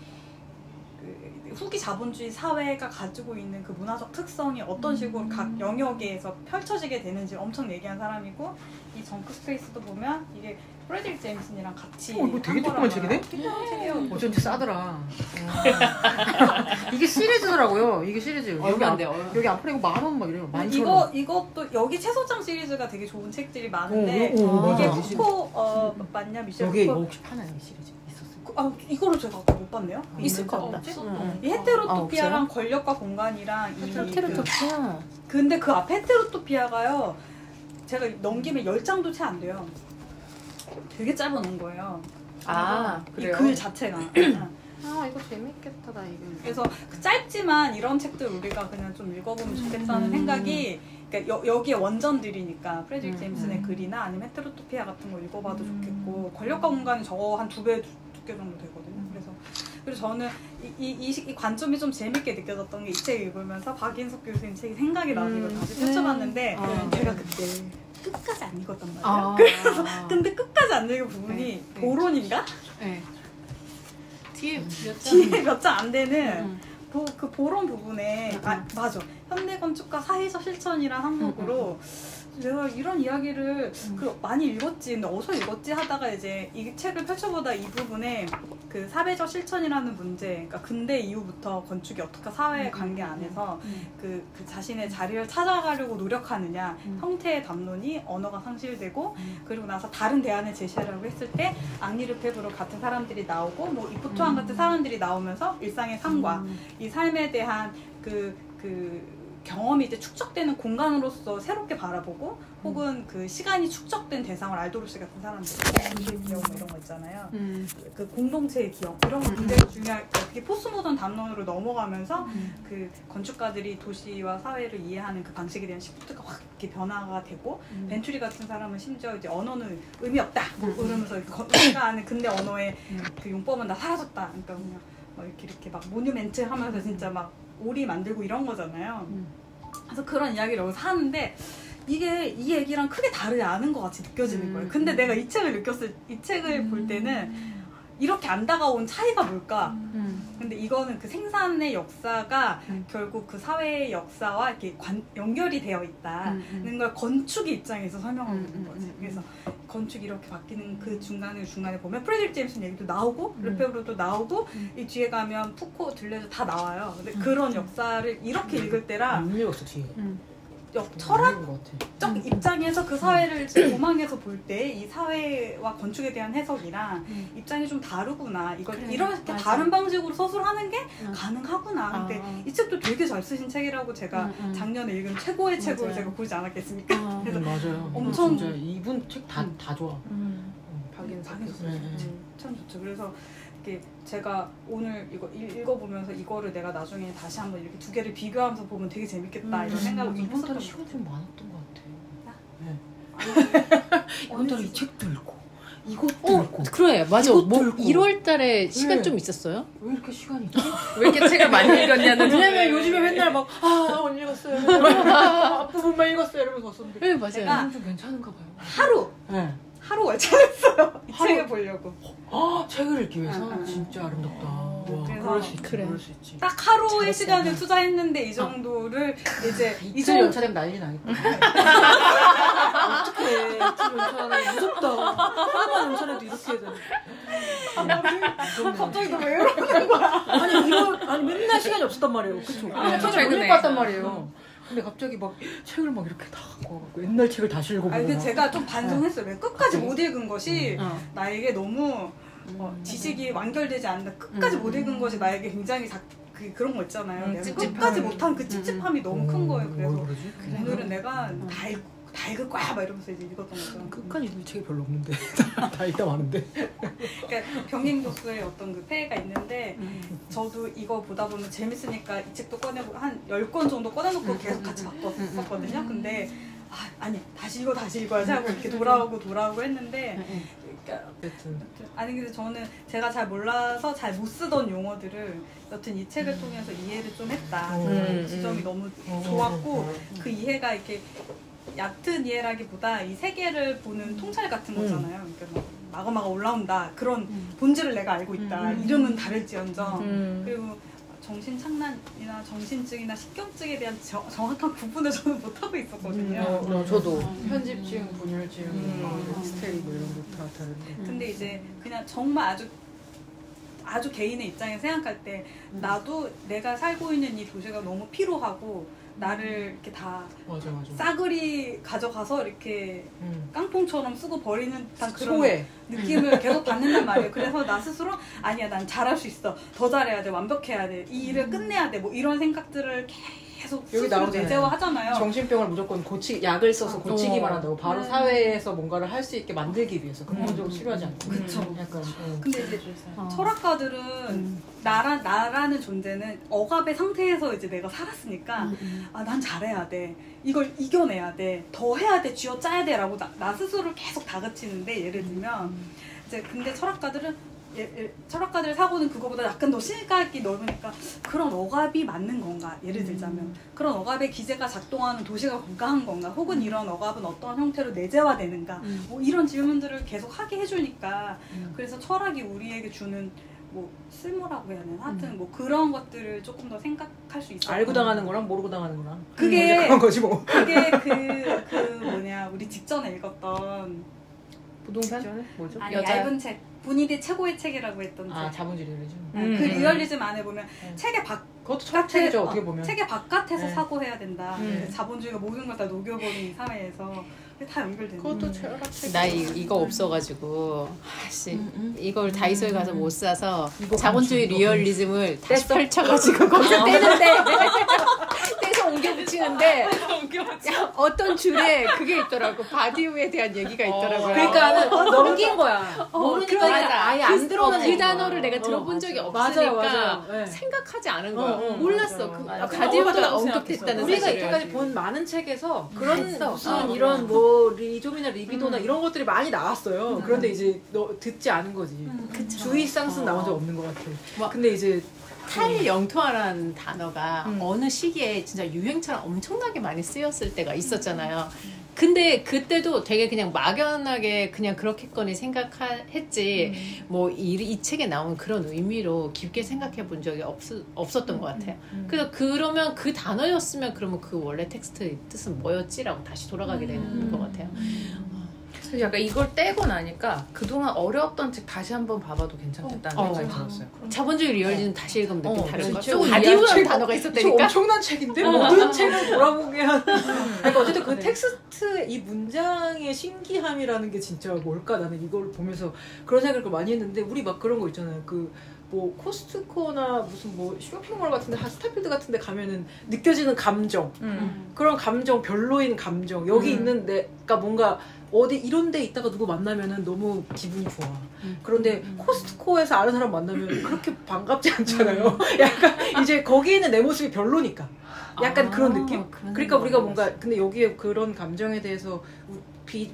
S1: 후기 자본주의 사회가 가지고 있는 그 문화적 특성이 어떤 식으로 각 영역에서 펼쳐지게 되는지 엄청 얘기한 사람이고, 이 정크 스페이스도 보면 이게 프레드릭 제임슨이랑 같이
S3: 이거 되게 조그만 책이네?
S1: 책이에요.
S3: 어쩐지 싸더라. 이게 시리즈더라고요. 이게 시리즈.
S2: 얼마인데요?
S3: 여기 앞에 이거 10,000원 막 이래요.
S1: 11,000원. 이것도 여기 채소장 시리즈가 되게 좋은 책들이 많은데 이게 후코 맞냐 미셸
S3: 여기
S1: 후코.
S3: 혹시 파나요 이 시리즈?
S1: 이거를 제가 아까 못 봤네요.
S2: 있을 것 같다.
S1: 이 헤테로토피아랑 권력과 공간이랑
S2: 헤테로토피아.
S1: 근데 그 앞에 헤테로토피아가요, 제가 넘기면 10장도 채 안 돼요. 되게 짧아놓은 거예요.
S4: 아,
S1: 이
S4: 그래요?
S1: 글 자체가.
S2: 아 이거 재밌겠다 나 이거.
S1: 그래서 짧지만 이런 책들 우리가 그냥 좀 읽어보면 좋겠다는 생각이 그러니까 여기에 원전들이니까 프레드릭 제임슨의 글이나 아니면 헤테로토피아 같은 거 읽어봐도 좋겠고 권력과 공간이 저거 한 2배 두께 정도 되거든요. 그래서 저는 이 관점이 좀 재밌게 느껴졌던 게 이 책 읽으면서 박인석 교수님 책이 생각이 나서 이걸 다시 펼쳐봤는데 제가 그때 끝까지 안 읽었단 말이에요. 그래서 근데 끝까지 안 읽은 부분이 도론인가?
S2: 네. 뒤에
S1: 몇 장 안 되는 그 보론 부분에 맞아 현대건축과 사회적 실천이란 항목으로 내가 이런 이야기를 많이 읽었지 근데 어디서 읽었지 하다가 이제 이 책을 펼쳐보다 이 부분에 그 사회적 실천이라는 문제 그러니까 근대 이후부터 건축이 어떻게 사회 관계 안에서 그 자신의 자리를 찾아가려고 노력하느냐 형태의 담론이 언어가 상실되고 그리고 나서 다른 대안을 제시하려고 했을 때 앙리르페브로 같은 사람들이 나오고 뭐 이포토한 같은 사람들이 나오면서 일상의 삶과 이 삶에 대한 그 경험이 이제 축적되는 공간으로서 새롭게 바라보고 혹은 그 시간이 축적된 대상을 알도르시 같은 사람들 공동체의 기억 뭐 이런 거 있잖아요. 그 공동체의 기억 이런 거 굉장히 중요하게 그게 포스모던 담론으로 넘어가면서 그 건축가들이 도시와 사회를 이해하는 그 방식에 대한 시프트가 확 이렇게 변화가 되고 벤투리 같은 사람은 심지어 이제 언어는 의미 없다 뭐 이러면서 우리가 아는 근대 언어의 그 용법은 다 사라졌다. 그러니까 그냥 막 이렇게 막 모뉴멘트 하면서 진짜 막 오리 만들고 이런 거잖아요. 그래서 그런 이야기를 여기서 하는데 이게 이 얘기랑 크게 다르지 않은 것 같이 느껴지는 거예요. 근데 내가 이 책을 볼 때는 이렇게 안 다가온 차이가 뭘까? 근데 이거는 그 생산의 역사가 결국 그 사회의 역사와 이렇게 연결이 되어 있다는 걸 건축의 입장에서 설명하고 있는 거지. 그래서 건축이 이렇게 바뀌는 그 중간에 보면 프레드릭 제임슨 얘기도 나오고 르페브르도 나오고 이 뒤에 가면 푸코, 들레즈 다 나와요. 근데 그런 역사를 이렇게 읽을 때랑
S3: 읽었어 뒤에.
S1: 철학적 입장에서 그 사회를 도망해서 볼 때 이 사회와 건축에 대한 해석이랑 입장이 좀 다르구나. 이걸 이렇게 맞아. 다른 방식으로 서술하는 게 가능하구나. 근데 이 책도 되게 잘 쓰신 책이라고 제가 작년에 읽은 최고의 책으로 제가 보지 않았겠습니까? 그래서
S3: 맞아요.
S1: 엄청
S3: 진짜 이분 책 다 좋아.
S1: 박인석 참 좋죠. 그래서 제가 오늘 이거 읽어보면서 이거를 내가 나중에 다시 한번 이렇게 두 개를 비교하면서 보면 되게 재밌겠다 이런 생각을
S3: 이번 달에
S1: 했었던
S3: 시간 좀 많았던 것 같아.
S1: 나?
S3: 이번 달에 이 책도 읽고 이것도 읽고
S2: 그래 맞아 뭐
S3: 읽고.
S2: 1월 달에 시간
S3: 네.
S2: 좀 있었어요?
S3: 왜 이렇게 시간이 있지?
S2: 왜 이렇게 책을 많이 읽었냐는
S3: 왜냐면 요즘에 맨날 막 안 읽었어요. 앞부분만 읽었어요 이러면서 왔었는데
S2: 네 맞아요.
S1: 제가
S3: 좀 괜찮은가 봐요.
S1: 하루 월차냈어요. 이 책을 보려고.
S3: 책을 읽기 위해서 진짜 아름답다. 와, 그럴 수 있지.
S2: 그럴
S3: 수 있지.
S1: 딱 하루의 시간을 투자했는데 이 정도를 이제
S3: 이틀 연차되면 난리 나겠다. 어떡해. 이틀 연차는 무섭다. 하루만 연차내도 이렇게 해야 되는데.
S1: 갑자기 너 왜 이러는 거야?
S3: 아니 맨날 시간이 없었단 말이에요. 그쵸? 책을 못 봤단 말이에요. 근데 갑자기 막 책을 막 이렇게 다 갖고 옛날 책을 다시 읽어보고.
S1: 아니 근데 제가 좀 반성했어요. 왜 끝까지 못 읽은 것이 나에게 너무 지식이 완결되지 않는다. 끝까지 못 읽은 것이 나에게 굉장히 그런 거 있잖아요. 내가 끝까지 못한 그 찝찝함이 너무 큰 거예요. 그래서 오늘은 내가 다 읽을 거야 막 이러면서 이제 읽었던 거죠.
S3: 끝까지 읽을 책이 별로 없는데 다 읽다 마는데.
S1: 그러니까 병행도수의 어떤 그 폐해가 있는데 저도 이거 보다 보면 재밌으니까 이 책도 꺼내고 한 10권 정도 꺼내놓고 계속 같이 바꿨었거든요. 근데 아니 다시 읽어야지 하고 이렇게 돌아오고 했는데 그러니까 아니 근데 저는 제가 잘 몰라서 잘 못 쓰던 용어들을 여튼 이 책을 통해서 이해를 좀 했다. 지점이 너무 좋았고 그 이해가 이렇게 얕은 이해라기보다 이 세계를 보는 통찰 같은 거잖아요. 그러니까 마구마구 올라온다. 그런 본질을 내가 알고 있다. 이름은 다를지언정. 그리고 정신착란이나 정신증이나 식경증에 대한 정확한 구분을 저는 못하고 있었거든요.
S3: 저도 편집증, 분열증, 스테리 뭐 이런 거 다 다른데.
S1: 근데 이제 그냥 정말 아주 개인의 입장에서 생각할 때 나도 내가 살고 있는 이 도시가 너무 피로하고 나를 이렇게 다
S3: 맞아.
S1: 싸그리 가져가서 이렇게 깡통처럼 쓰고 버리는 듯한 그런
S3: 소외.
S1: 느낌을 계속 받는단 말이에요. 그래서 나 스스로 아니야 난 잘할 수 있어. 더 잘해야 돼. 완벽해야 돼. 이 일을 끝내야 돼. 뭐 이런 생각들을 계속
S3: 여기
S1: 스스로
S3: 나오잖아요.
S1: 내재화 하잖아요.
S3: 정신병을 무조건 약을 써서 고치기만 한다고 바로 사회에서 뭔가를 할 수 있게 만들기 위해서 근본적으로 치료하지 않고.
S1: 그쵸.
S3: 약간
S1: 근데 이제 철학가들은 나라는 존재는 억압의 상태에서 이제 내가 살았으니까 아, 난 잘해야 돼. 이걸 이겨내야 돼. 더 해야 돼. 쥐어짜야 돼. 라고 나 스스로를 계속 다그치는데 예를 들면 이제 근데 철학가들의 사고는 그거보다 약간 더 시각이 넓으니까 그런 억압이 맞는 건가? 예를 들자면 그런 억압의 기제가 작동하는 도시가 건강한 건가? 혹은 이런 억압은 어떤 형태로 내재화되는가? 뭐 이런 질문들을 계속 하게 해주니까 그래서 철학이 우리에게 주는 뭐 쓸모라고 해야 되나? 하여튼 뭐 그런 것들을 조금 더 생각할 수 있어요.
S3: 알고 당하는 거랑 모르고 당하는 거랑
S1: 그게
S3: 그런 거지 뭐.
S1: 그게 우리 직전에 읽었던
S3: 부동산? 뭐죠?
S1: 아니
S4: 여자-
S1: 얇은 책 본인이 최고의 책이라고 했던 책.
S3: 자본주의 리얼리즘.
S1: 그 리얼리즘 안에 보면 책의
S3: 그것도 철학책이죠 어떻게 보면.
S1: 책의 바깥에서
S3: 네.
S1: 사고해야 된다. 자본주의가 모든 걸 다 녹여버린 이 사회에서 그게 다 연결되는.
S3: 그것도 철학책.
S2: 나 이거 없어가지고 아씨 이걸 다이소에 가서 못 사서
S3: 이거
S2: 자본주의
S3: 감추,
S2: 리얼리즘을 다시 펼쳐가지고 거기서 떼는데 떼서 옮겨 붙이는데 어떤 줄에 그게 있더라고. 바디우에 대한 얘기가 있더라고요.
S3: 그러니까는 넘긴 거야. 모르니까
S2: 그러니까
S3: 아예 안 들어오는
S2: 그 단어를 내가 들어본 적이 없으니까
S3: 맞아요. 네.
S2: 생각하지 않은 거야.
S3: 어,
S2: 몰랐어.
S3: 맞아요.
S2: 그
S3: 맞아요.
S2: 바디우가
S3: 어떤
S2: 언급했다는
S3: 우리가
S2: 사실을.
S3: 이때까지 본 많은 책에서 그런
S2: 했어.
S3: 무슨 이런 뭐 리좀이나 리비도나 이런 것들이 많이 나왔어요. 그런데 이제 너 듣지 않은 거지. 주의 쌍스 나온 적 없는 것 같아.
S2: 뭐,
S3: 근데 이제
S2: 탈영토화라는 단어가 어느 시기에 진짜 유행처럼 엄청나게 많이 쓰였을 때가 있었잖아요. 근데 그때도 되게 그냥 막연하게 그냥 그렇겠거니 생각했지 뭐 이 책에 나온 그런 의미로 깊게 생각해 본 적이 없었던 것 같아요. 그래서 그러면 그 단어였으면 그러면 그 원래 텍스트의 뜻은 뭐였지라고 다시 돌아가게 되는 것 같아요.
S4: 그래서 약간 이걸 떼고 나니까 그동안 어려웠던 책 다시 한번 봐봐도 괜찮겠다는 생각이 들었어요.
S2: 자본주의 리얼리즘 다시 읽으면 느낌 다른 거.
S3: 진짜
S2: 바디우라는
S3: 책-
S2: 단어가
S3: 저
S2: 있었다니까.
S3: 엄청난 책인데 모든 책을 돌아보게 하는. 그러니까 어쨌든 그 텍스트의 이 문장의 신기함이라는 게 진짜 뭘까? 나는 이걸 보면서 그런 생각을 많이 했는데 우리 막 그런 거 있잖아요. 뭐 코스트코나 무슨 뭐 쇼핑몰 같은데 스타필드 같은데 가면은 느껴지는 감정, 그런 감정, 별로인 감정 여기 있는 내가 뭔가 어디 이런 데 있다가 누구 만나면은 너무 기분이 좋아. 그런데 코스트코에서 아는 사람 만나면 그렇게 반갑지 않잖아요. 약간 이제 거기 있는 내 모습이 별로니까. 약간 그런 느낌? 그러니까 우리가 뭔가 근데 여기에 그런 감정에 대해서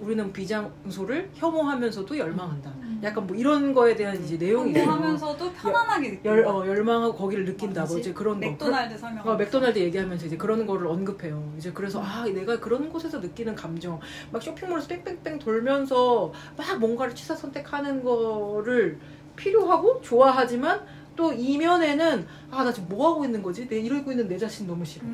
S3: 우리는 비장소를 혐오하면서도 열망한다. 약간 뭐 이런 거에 대한 이제 내용이
S1: 하면서도 편안하게 느낀다.
S3: 열망하고 거기를 느낀다. 뭐 이제 그런 거.
S1: 맥도날드 설명.
S3: 맥도날드 얘기하면서 이제 그런 거를 언급해요. 이제 그래서 내가 그런 곳에서 느끼는 감정, 막 쇼핑몰에서 뺑뺑뺑 돌면서 막 뭔가를 취사 선택하는 거를 필요하고 좋아하지만 또 이면에는 나 지금 뭐 하고 있는 거지? 이러고 있는 내 자신 너무 싫어.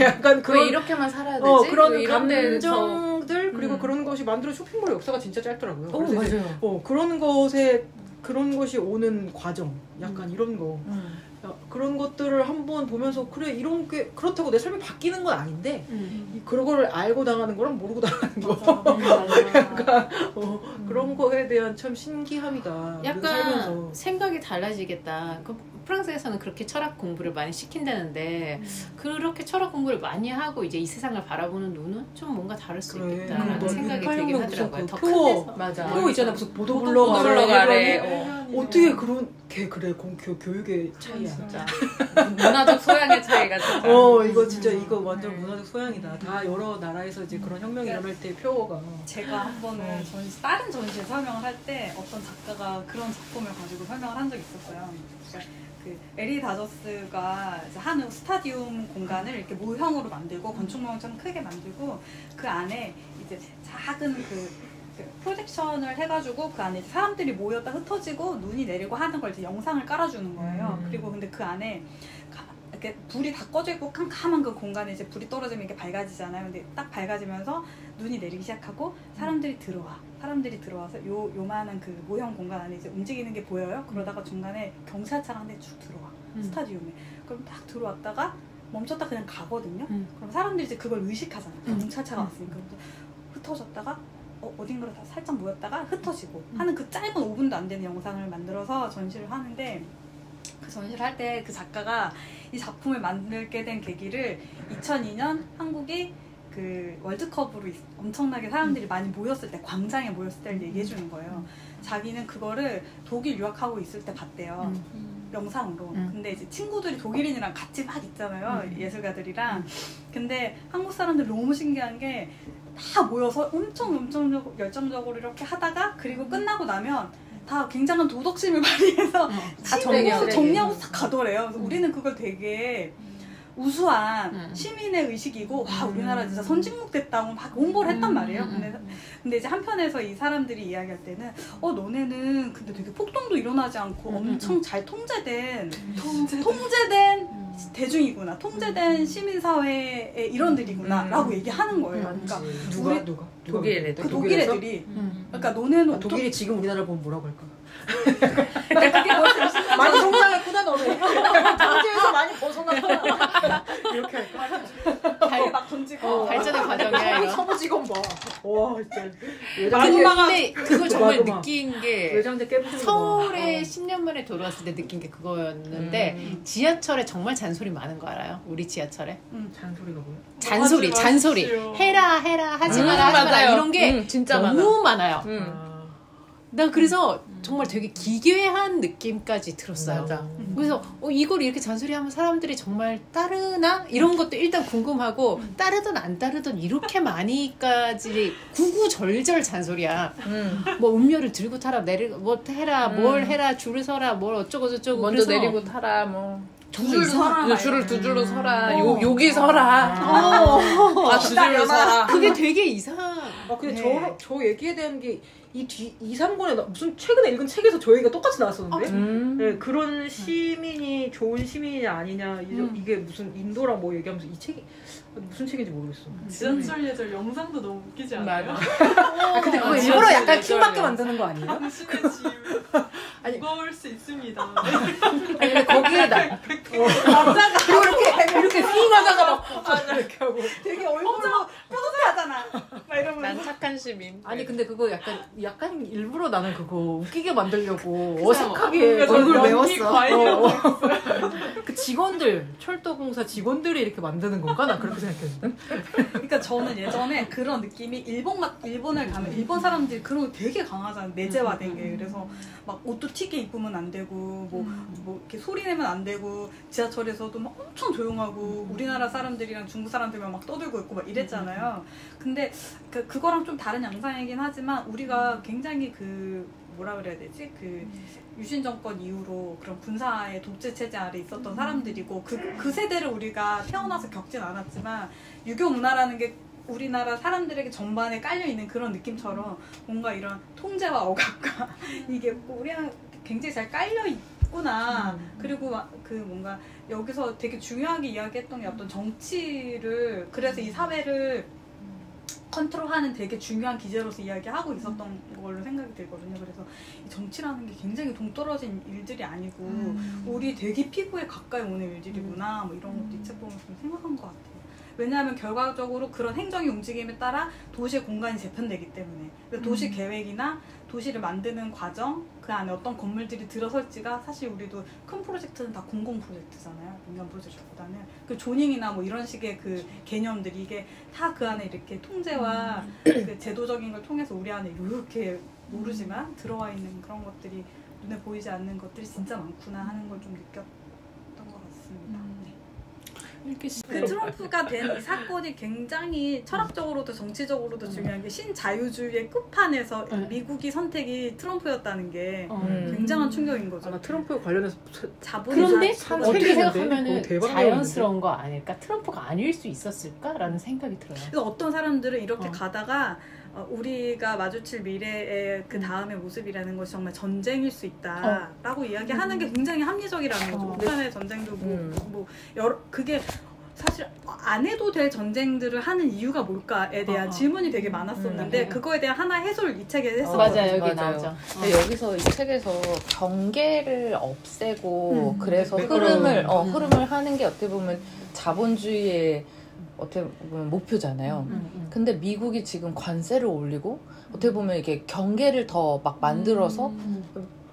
S3: 약간
S4: 왜
S3: 그런
S4: 이렇게만 살아야 되지?
S3: 그런
S4: 왜 이런 데서
S3: 감정들 그리고 그런 것이 만들어 쇼핑몰 역사가 진짜 짧더라고요.
S4: 오,
S3: 그래서 이제
S4: 맞아요.
S3: 그런 것이 오는 과정, 약간 이런 거. 그런 것들을 한번 보면서 그래 이런 게 그렇다고 내 삶이 바뀌는 건 아닌데 그런 거를 알고 당하는 거랑 모르고 당하는 거 약간 그런 거에 대한 참 신기함이다.
S2: 약간
S3: 살면서.
S2: 생각이 달라지겠다. 프랑스에서는 그렇게 철학 공부를 많이 시킨다는데 그렇게 철학 공부를 많이 하고 이제 이 세상을 바라보는 눈은 좀 뭔가 다를 수
S3: 그래.
S2: 있겠다라는 생각이 들긴 하더라고요. 더 큰
S3: 표어
S2: 데서.
S4: 맞아.
S3: 표어 있잖아. 무슨 보도블럭
S4: 보도블럭 아래.
S3: 어떻게 그렇게 그래 교육의 차이야.
S4: 진짜 문화적 소양의 차이가 진짜.
S3: 이거 진짜 이거 완전 문화적 소양이다. 다 여러 나라에서 이제 그런 혁명이 일어날 때 표어가.
S1: 제가 한 번은 다른 전시에 설명을 할 때 어떤 작가가 그런 작품을 가지고 설명을 한 적이 있었어요. 그러니까 그 에리 다저스가 이제 한 스타디움 공간을 이렇게 모형으로 만들고 건축 모형처럼 크게 만들고 그 안에 이제 작은 그 프로젝션을 해가지고 그 안에 사람들이 모였다 흩어지고 눈이 내리고 하는 걸 이제 영상을 깔아주는 거예요. 그리고 근데 그 안에 이렇게 불이 다 꺼져 있고 캄캄한 그 공간에 이제 불이 떨어지면 이게 밝아지잖아요. 근데 딱 밝아지면서 눈이 내리기 시작하고 사람들이 들어와서 요만한 그 모형 공간 안에 이제 움직이는 게 보여요. 그러다가 중간에 경찰차가 한 대 쭉 들어와 스타디움에. 그럼 딱 들어왔다가 멈췄다 그냥 가거든요. 그럼 사람들이 이제 그걸 의식하잖아요. 경찰차가 왔으니까. 흩어졌다가 어딘가로 다 살짝 모였다가 흩어지고 하는 그 짧은 5분도 안 되는 영상을 만들어서 전시를 하는데 그 전시를 할 때 그 작가가 이 작품을 만들게 된 계기를 2002년 한국이 그 월드컵으로 엄청나게 사람들이 많이 모였을 때, 광장에 모였을 때를 얘기해 주는 거예요. 자기는 그거를 독일 유학하고 있을 때 봤대요. 영상으로. 근데 이제 친구들이 독일인이랑 같이 막 있잖아요. 예술가들이랑. 근데 한국 사람들 너무 신기한 게 다 모여서 엄청 열정적으로 이렇게 하다가, 그리고 끝나고 나면 다 굉장한 도덕심을 발휘해서
S2: 다
S1: 정리하고 싹 가더래요. 그래서 우리는 그걸 되게 우수한 시민의 의식이고, 와, 우리나라 진짜 선진국 됐다고 막 홍보를 했단 말이에요. 근데 이제 한편에서 이 사람들이 이야기할 때는 너네는 근데 되게 폭동도 일어나지 않고 엄청 잘 통제된 대중이구나, 통제된 시민사회의 일원들이구나 라고 얘기하는 거예요. 그러니까
S3: 누가?
S1: 독일 애들이. 그러니까 너네는
S3: 독일이 지금 우리나라 보면 뭐라고 할까?
S1: 그게 훨씬
S3: 많이 성장했구나 너네. 통제에서 많이 벗어났구나. 이렇게 할까?
S1: 막 던지고
S2: 발전의 과정이야 이거.
S3: 서부지검 봐. 와 진짜.
S2: 근데 그걸 정말
S3: 마그마.
S2: 느낀 게
S3: 외장재 깨부수는 거.
S2: 서울에 10년 만에 돌아왔을 때 느낀 게 그거였는데 지하철에 정말 잔소리 많은 거 알아요? 우리 지하철에
S3: 잔소리가 뭐야?
S2: 잔소리 해라 하지 마라 이런 게
S4: 진짜
S2: 너무 많아요. 나 그래서 정말 되게 기괴한 느낌까지 들었어요.
S4: 맞아.
S2: 그래서 이걸 이렇게 잔소리하면 사람들이 정말 따르나? 이런 것도 일단 궁금하고 따르든 안 따르든 이렇게 많이까지 구구절절 잔소리야. 뭐 음료를 들고 타라, 내리고 뭐 해라, 뭘 해라, 줄을 서라, 뭘 어쩌고 저쩌고.
S4: 먼저
S2: 그래서
S4: 내리고 타라 뭐.
S2: 정말 이상한
S4: 줄을 두 줄로 서라. 여기 서라. 두 줄로 서라.
S2: 그게 되게 이상.
S3: 근데 저 얘기에 대한 게 이 2-3권에 무슨 최근에 읽은 책에서 저 얘기가 똑같이 나왔었는데 네, 그런 시민이 좋은 시민이 아니냐 이게 무슨 인도랑 뭐 얘기하면서 이 책이 무슨 책인지 모르겠어.
S5: 지하철 예절 영상도 너무 웃기지 않아요?
S3: 근데 그거 일부러 약간 킹받게 만드는 거 아니에요?
S5: 당신의 지유 무거울 수 있습니다.
S3: 아니 근데 거기에 남자가 이렇게 휘잉하다가 막 이렇게 하고
S1: 되게 얼굴로 뿌듯해하잖아. 막 이러면서.
S4: 난 착한 시민.
S3: 아니 근데 그거 약간 일부러 나는 그거 웃기게 만들려고 어색하게 얼굴
S5: 외웠어.
S3: 그 직원들 철도공사 직원들이 이렇게 만드는 건가? 나 그렇게 생각했는데.
S1: 그러니까 저는 예전에 그런 느낌이 일본을 가면 일본 사람들이 그런 거 되게 강하잖아요. 내재화된 게. 그래서 막 옷도 튀게 입으면 안 되고 뭐 이렇게 소리 내면 안 되고 지하철에서도 막 엄청 조용하고 우리나라 사람들이랑 중국 사람들만 막 떠들고 있고 막 이랬잖아요. 근데 그거랑 좀 다른 양상이긴 하지만 우리가 굉장히 뭐라 그래야 되지? 유신 정권 이후로 그런 군사의 독재 체제 아래 있었던 사람들이고 그 세대를 우리가 태어나서 겪진 않았지만 유교 문화라는 게 우리나라 사람들에게 전반에 깔려있는 그런 느낌처럼 뭔가 이런 통제와 억압과 이게 우리랑 굉장히 잘 깔려있구나. 그리고 뭔가 여기서 되게 중요하게 이야기했던 게 어떤 정치를, 그래서 이 사회를 컨트롤하는 되게 중요한 기제로서 이야기하고 있었던 걸로 생각이 들거든요. 그래서 이 정치라는 게 굉장히 동떨어진 일들이 아니고 우리 되게 피부에 가까이 오는 일들이구나, 뭐 이런 것도 이 책 보면서 좀 생각한 것 같아요. 왜냐하면 결과적으로 그런 행정의 움직임에 따라 도시의 공간이 재편되기 때문에 도시 계획이나 도시를 만드는 과정, 그 안에 어떤 건물들이 들어설지가 사실 우리도 큰 프로젝트는 다 공공 프로젝트잖아요. 민간 프로젝트보다는 그 조닝이나 뭐 이런 식의 그 개념들이 이게 다 그 안에 이렇게 통제와 그 제도적인 걸 통해서 우리 안에 이렇게 모르지만 들어와 있는 그런 것들이 눈에 보이지 않는 것들이 진짜 많구나 하는 걸 좀 느꼈던 것 같습니다. 그 트럼프가 된 이 사건이 굉장히 철학적으로도 정치적으로도 중요한 게 신자유주의의 끝판에서 미국이 선택이 트럼프였다는 게 굉장한 충격인 거죠.
S3: 나 트럼프에 관련해서
S2: 그런데
S3: 어떻게
S2: 어떻게 생각하면
S3: 대박이었는데?
S2: 자연스러운 거 아닐까? 트럼프가 아닐 수 있었을까라는 생각이 들어요.
S1: 그래서 어떤 사람들은 이렇게 가다가 우리가 마주칠 미래의 그 다음의 모습이라는 것이 정말 전쟁일 수 있다라고 이야기하는 게 굉장히 합리적이라는 거죠. 우크라이나의 전쟁도 그게 사실 안 해도 될 전쟁들을 하는 이유가 뭘까에 대한 질문이 되게 많았었는데 그거에 대한 하나의 해소를 이 책에 했었거든요.
S2: 맞아요, 여기 나오죠.
S6: 근데 여기서 이 책에서 경계를 없애고 그래서 흐름을 하는 게 어떻게 보면 자본주의의 어떻게 보면 목표잖아요. 근데 미국이 지금 관세를 올리고 어떻게 보면 이게 경계를 더 막 만들어서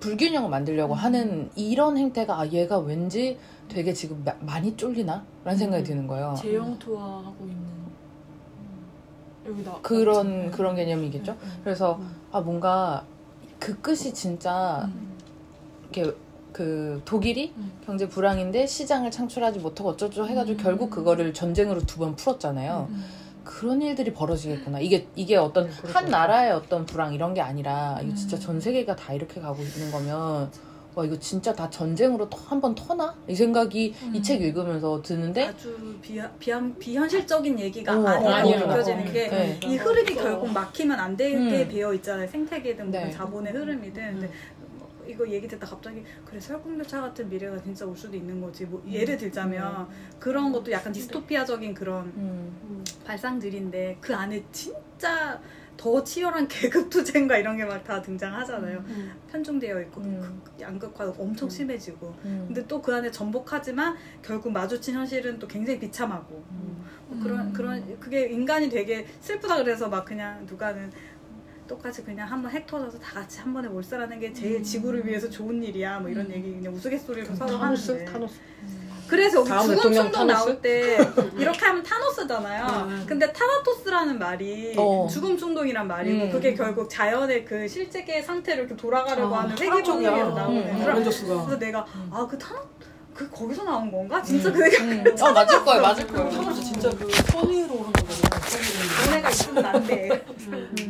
S6: 불균형을 만들려고 하는 이런 행태가 아 얘가 왠지 되게 지금 많이 쫄리나? 라는 생각이 드는 거예요.
S5: 제형투화하고 있는 여기다
S6: 그런 개념이겠죠. 그래서 아 뭔가 그 끝이 진짜 이렇게 그 독일이 경제 불황인데 시장을 창출하지 못하고 어쩌고 해가지고 결국 그거를 전쟁으로 2번 풀었잖아요. 그런 일들이 벌어지겠구나. 이게 어떤 한 나라의 어떤 불황 이런 게 아니라 이거 진짜 전 세계가 다 이렇게 가고 있는 거면 와 이거 진짜 다 전쟁으로 한 번 터나? 이 생각이 이 책 읽으면서 드는데
S1: 아주 비현실적인 얘기가 아니라고
S6: 아니에요.
S1: 느껴지는 게 이 흐름이
S5: 맞아.
S1: 결국 막히면 안 되게 되어 있잖아요. 생태계든
S6: 네.
S1: 자본의 흐름이든. 근데 이거 얘기 듣다 갑자기 그래 설국열차 같은 미래가 진짜 올 수도 있는 거지. 뭐 예를 들자면 그런 것도 약간 디스토피아적인 그런 발상들인데 그 안에 진짜 더 치열한 계급 투쟁과 이런 게 막 다 등장하잖아요. 편중되어 있고 양극화도 엄청 심해지고 근데 또 그 안에 전복하지만 결국 마주친 현실은 또 굉장히 비참하고 뭐 그런 그게 인간이 되게 슬프다 그래서 막 그냥 누가는 똑같이 그냥 한번 핵 터져서 다 같이 한 번에 몰살하는 게 제일 지구를 위해서 좋은 일이야 뭐 이런 얘기 그냥 우스갯소리로 서로 하는데 그래서 여기
S3: 다음
S1: 죽음
S3: 대통령
S1: 충동
S3: 타노스?
S1: 나올 때 이렇게 하면 타노스잖아요. 근데 타나토스라는 말이 죽음 충동이란 말이고 그게 결국 자연의 그 실제계의 상태를 이렇게 돌아가려고 하는 회귀적이에서 나오는 그래서 내가 그 거기서 나온 건가? 진짜 그 생각
S6: 맞을 거예요. 맞을 거예요.
S3: 타노스 진짜 그 선의로 오는 거거든요.
S1: 너네가 있으면 안 돼.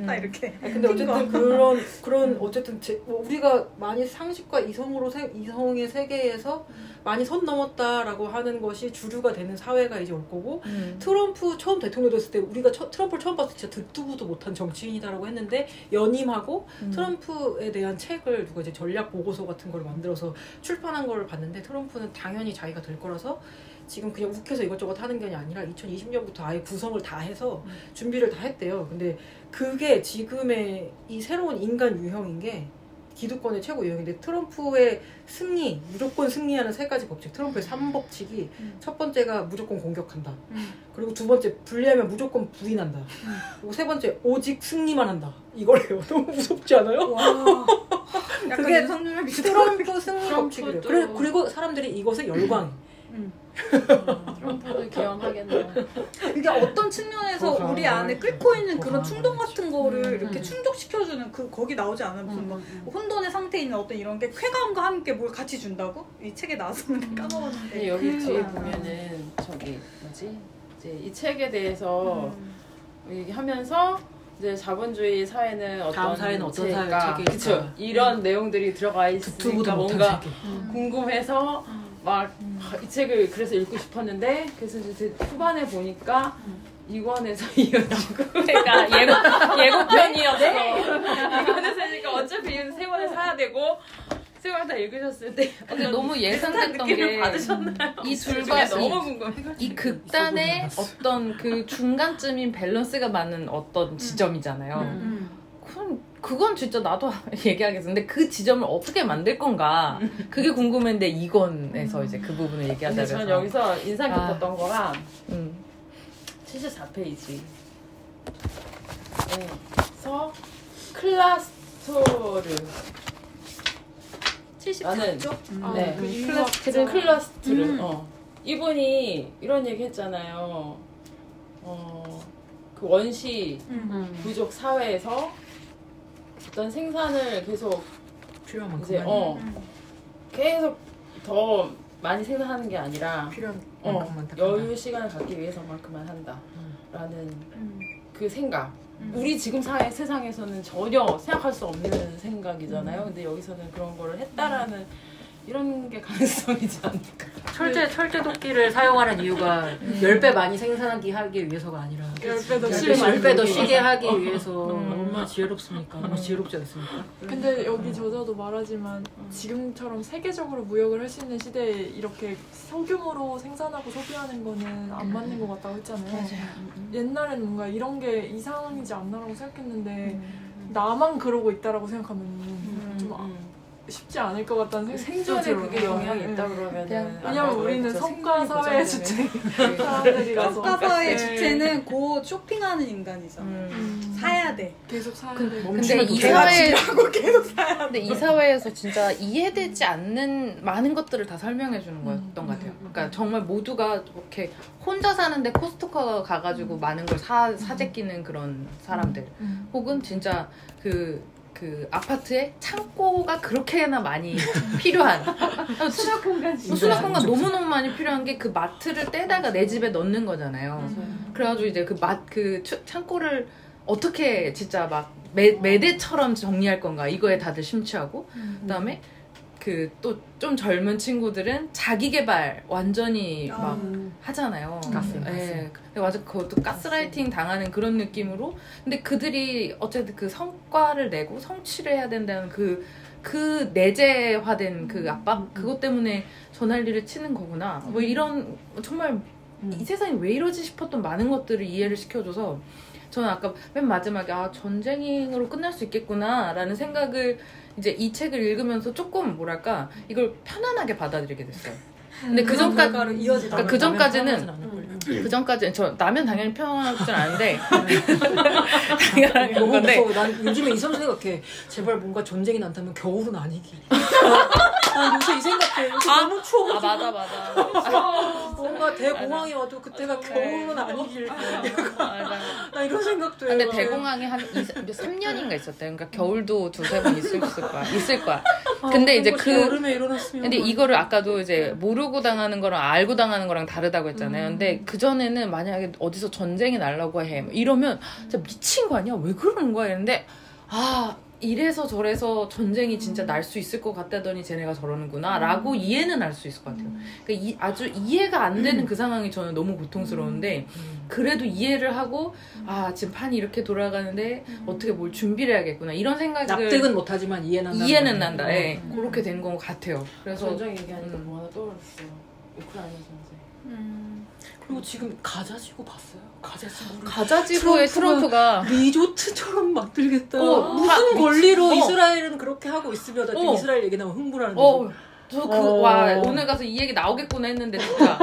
S1: 딱 이렇게.
S3: 근데 어쨌든 그런 어쨌든 우리가 많이 상식과 이성의 세계에서 많이 선 넘었다라고 하는 것이 주류가 되는 사회가 이제 올 거고 트럼프 처음 대통령 됐을 때 우리가 트럼프를 처음 봤을 때 진짜 듣도 보도 못한 정치인이다라고 했는데 연임하고 트럼프에 대한 책을 누가 이제 전략 보고서 같은 걸 만들어서 출판한 걸 봤는데 트럼프는 당연히 자기가 될 거라서 지금 그냥 욱해서 이것저것 하는 게 아니라 2020년부터 아예 구성을 다 해서 준비를 다 했대요. 근데 그게 지금의 이 새로운 인간 유형인 게 기득권의 최고 유형인데 트럼프의 승리, 무조건 승리하는 3가지 법칙. 트럼프의 3법칙이 첫 번째가 무조건 공격한다. 그리고 두 번째 분리하면 무조건 부인한다. 그리고 세 번째 오직 승리만 한다. 이거래요. 너무 무섭지 않아요?
S1: 와.
S3: 그게 트럼프 승리 법칙이래요. 그리고 사람들이 이것에 열광해.
S4: 트럼프도 기원하겠네요.
S1: 이게 어떤 측면에서 우리 안에 끓고 있는 그런 충동 같은 거를 이렇게 충족시켜주는 거기 나오지 않아요? 무슨 막 혼돈의 상태에 있는 어떤 이런 게 쾌감과 함께 뭘 같이 준다고? 이 책에 나왔었는데 까먹었는데.
S4: 근데 여기 뒤에 보면은 저기 뭐지? 이제 이 책에 대해서 얘기하면서 이제 자본주의 사회는 어떤
S3: 다음 사회는 어떤
S4: 체계일까?
S3: 체계일까?
S4: 그쵸? 이런 내용들이 들어가
S3: 듣보도
S4: 있으니까
S3: 못한
S4: 뭔가
S3: 세계.
S4: 궁금해서 막 이 책을 그래서 읽고 싶었는데 그래서 이제 후반에 보니까 2권에서 이어지고 그러니까 예고편이었어. 2권에서니까 어차피 3권을 사야 되고 3권 다 읽으셨을 때
S6: 근데 너무 예상됐던
S4: 느낌을
S6: 게
S4: 받으셨나요?
S6: 이 둘과
S4: 너무 궁금해.
S6: 이 극단의 어떤 그 중간쯤인 밸런스가 맞는 어떤 지점이잖아요. 그건 진짜 나도 얘기하겠어. 근데 그 지점을 어떻게 만들 건가? 그게 궁금했는데 2권에서 이제 그 부분을 얘기하자
S4: 근데
S6: 그래서.
S4: 전 여기서 인상 깊었던 거가 74페이지에서 클라스토르
S1: 74쪽?
S4: 네, 클라스트르. 이분이 이런 얘기 했잖아요. 그 원시 부족 사회에서 어떤 생산을 계속
S3: 필요한 만큼
S4: 이제 계속 더 많이 생산하는 게 아니라
S3: 필요한 만큼만 딱
S4: 여유 시간을 갖기 위해서만큼만 한다라는 그 생각. 우리 지금 세상에서는 전혀 생각할 수 없는 생각이잖아요. 근데 여기서는 그런 거를 했다라는 이런 게 가능성이지 않을까.
S3: 철제 도끼를 사용하는 이유가 10배 많이 하기 위해서가 아니라
S5: 10배
S3: 더 쉬게 하기 위해서 얼마나 지혜롭습니까? 얼마나 지혜롭지 않습니까?
S5: 근데 여기 저자도 말하지만 지금처럼 세계적으로 무역을 할 수 있는 시대에 이렇게 소규모로 생산하고 소비하는 거는 안 맞는 것 같다고 했잖아요. 옛날에는 뭔가 이런 게 이상이지 않나라고 생각했는데 나만 그러고 있다라고 생각하면 좀 쉽지 않을 것 같다는 생각이
S3: 생존에
S5: 들어요.
S3: 그게 영향이
S5: 네.
S3: 있다 그러면은
S5: 왜냐면 우리는 성과 사회의 주체 사람들이라서
S1: 성과사의
S5: 네.
S1: 주체는 곧 쇼핑하는 인간이죠. 사야 돼.
S5: 계속 사야
S6: 근데
S5: 되고
S6: 이 사회 근데 이 사회에서 진짜 이해되지 않는 많은 것들을 다 설명해 주는 거였던 것 같아요. 그러니까 정말 모두가 이렇게 혼자 사는데 코스트코 가가지고 많은 걸 사재끼는 그런 사람들, 혹은 진짜 그 아파트에 창고가 그렇게나 많이 필요한 수납 공간 너무너무 많이 필요한 게 그 마트를 떼다가 내 집에 넣는 거잖아요. 그래가지고 이제 그 창고를 어떻게 진짜 막 매대처럼 정리할 건가 이거에 다들 심취하고, 그다음에 그 또 좀 젊은 친구들은 자기 개발 완전히 막 하잖아요. 예. 맞아, 그것도 가스라이팅 당하는 그런 느낌으로. 근데 그들이 어쨌든 그 성과를 내고 성취를 해야 된다는 그 내재화된 그 압박, 그것 때문에 저 난리를 치는 거구나. 뭐 이런 정말 이 세상이 왜 이러지 싶었던 많은 것들을 이해를 시켜줘서, 저는 아까 맨 마지막에 전쟁으로 끝날 수 있겠구나라는 생각을 이제 이 책을 읽으면서 조금 뭐랄까 이걸 편안하게 받아들이게 됐어요. 근데 그 전까지는 저 라면 당연히 편하진 않은데 당연한
S3: 너무
S6: 건데
S3: 무서워. 난 요즘에 이 사람 생각해. 제발 뭔가 전쟁이 난다면 겨울은 아니길. 난 요새 이 생각해. 요새 너무 추워.
S6: 맞아.
S3: 뭔가 대공황이 와도 그때가 겨울은 아니길.
S6: 맞아.
S3: 나 이런 생각도 해요.
S6: 근데 대공황이 한 3년인가 있었대요. 그러니까 겨울도 2-3번 있을 거야. 근데 이제
S3: 여름에 일어났으면.
S6: 근데 이거를 아까도 이제 모르고 당하는 거랑 알고 당하는 거랑 다르다고 했잖아요. 근데 그 전에는 만약에 어디서 전쟁이 날라고 해 이러면 진짜 미친 거 아니야? 왜 그러는 거야? 이랬는데 이래서 저래서 전쟁이 진짜 날 수 있을 것 같다더니 쟤네가 저러는구나 라고 이해는 할 수 있을 것 같아요. 그러니까 아주 이해가 안 되는 그 상황이 저는 너무 고통스러운데, 그래도 이해를 하고 지금 판이 이렇게 돌아가는데 어떻게 뭘 준비를 해야겠구나 이런 생각을
S3: 납득은 못하지만 이해는
S6: 난다. 예. 그렇게 된 것 같아요. 그래서
S2: 전쟁 얘기하니까 뭐 하나 떠올랐어요. 우크라이나 전쟁.
S3: 그리고 지금 가자지구 봤어요?
S6: 가자지구의 트럼프가
S3: 리조트처럼 만들겠다.
S6: 무슨
S3: 권리로 이스라엘은 그렇게 하고 있으면 이스라엘 얘기 나오면 흥분하는 거죠.
S6: 오늘 가서 이 얘기 나오겠구나 했는데 진짜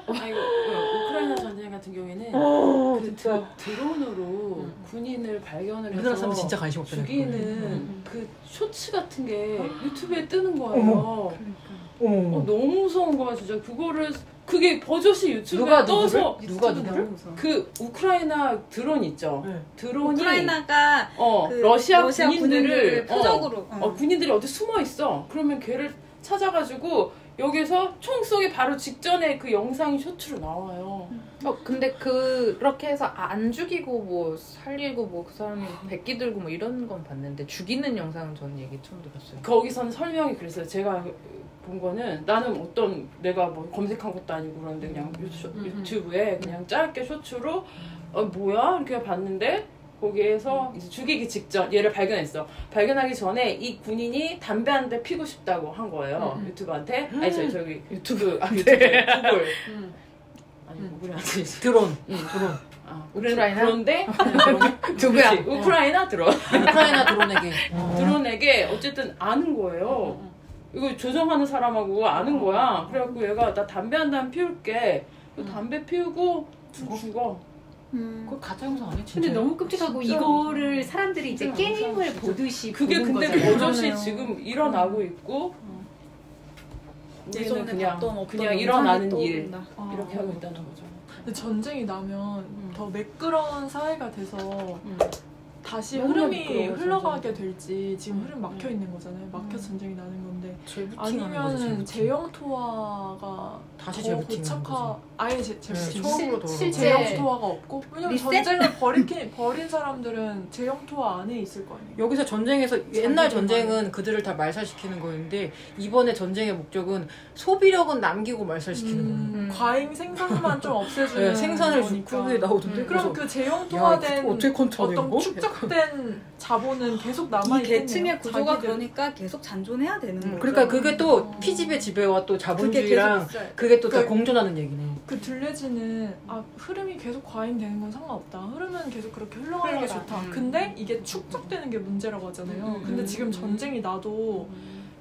S2: 우크라이나 전쟁 같은 경우에는 드론으로 군인을 발견을
S3: 우리나라 사람
S2: 해서
S3: 진짜 관심 없잖아요.
S2: 죽이는 그 쇼츠 같은 게 유튜브에 뜨는 거예요. 너무 무서운 거야 진짜. 그게 버젓이 유튜브에 떠서
S3: 누가 누구를?
S2: 그 우크라이나 드론 있죠. 드론이
S1: 우크라이나가
S2: 러시아 군인들을
S1: 표적으로
S2: 군인들이 어디 숨어 있어. 그러면 걔를 찾아가지고 여기서 총 쏘기 바로 직전에 그 영상이 쇼츠로 나와요.
S6: 근데 그렇게 해서 안 죽이고 뭐 살리고 뭐 그 사람이 백기 들고 뭐 이런 건 봤는데 죽이는 영상은 저는 얘기 처음 들었어요.
S2: 거기서는 설명이 그랬어요. 제가 본 거는 나는 내가 뭐 검색한 것도 아니고 그런데 그냥 유튜브에 그냥 짧게 쇼츠로 뭐야? 이렇게 봤는데 거기에서 이제 죽이기 직전 얘를 발견했어. 발견하기 전에 이 군인이 담배 한 대 피고 싶다고 한 거예요. 유튜브한테. 아니 저기 유튜브 구글. 아니 구글한테
S3: 드론.
S2: 우크라이나? 그런데
S6: 누구야?
S2: 우크라이나 드론.
S3: 우크라이나 드론에게.
S2: 드론에게 어쨌든 아는 거예요. 이거 조정하는 사람하고 아는 거야. 그래갖고 얘가 나 담배 한 단 피울게. 담배 피우고 죽어.
S3: 그거 가짜 영상 아니야?
S7: 근데 너무 끔찍하고 이거를 사람들이 이제 게임을 보듯이
S2: 그게
S7: 보는
S2: 근데
S7: 거잖아요.
S2: 버젓이 지금 일어나고 있고 우리는 그냥 일어나는 일 이렇게 하고 있다는 거죠.
S5: 근데 전쟁이 나면 더 매끄러운 사회가 돼서 다시
S2: 너무
S5: 흐름이
S2: 매끄러워,
S5: 흘러가게 될지 지금 흐름 막혀 있는 거잖아요. 막혀서 전쟁이 나는 건데 아니면은 재영토화가
S3: 다시
S5: 더
S3: 재부팅하는
S5: 고착화 아예 재부팅
S3: 처음으로
S5: 재영토화가 없고 왜냐면
S1: 리셋?
S5: 전쟁을 버린 사람들은 재영토화 안에 있을 거 아니에요.
S3: 여기서 전쟁에서 옛날 전쟁은 그들을 다 말살시키는 거였는데 이번에 전쟁의 목적은 소비력은 남기고 말살시키는 거예요.
S5: 과잉 생산만 좀 없애주는
S3: 네, 생산을
S5: 거니까.
S3: 그게 나오던데.
S5: 그럼 그 재영토화된
S3: 어떻게 컨트롤
S5: 어떤 축적된 자본은 계속 남아
S1: 이 계층의 구조가 그러니까 계속 잔존해야 되는 거죠.
S3: 그러니까 그게 또 피지배 지배와 또 자본주의랑 그게 또 다 공존하는 얘기네.
S5: 그 둘레지는 흐름이 계속 과잉되는 건 상관없다. 흐름은 계속 그렇게 흘러가는 게 좋다. 근데 이게 축적되는 게 문제라고 하잖아요. 근데 지금 전쟁이 나도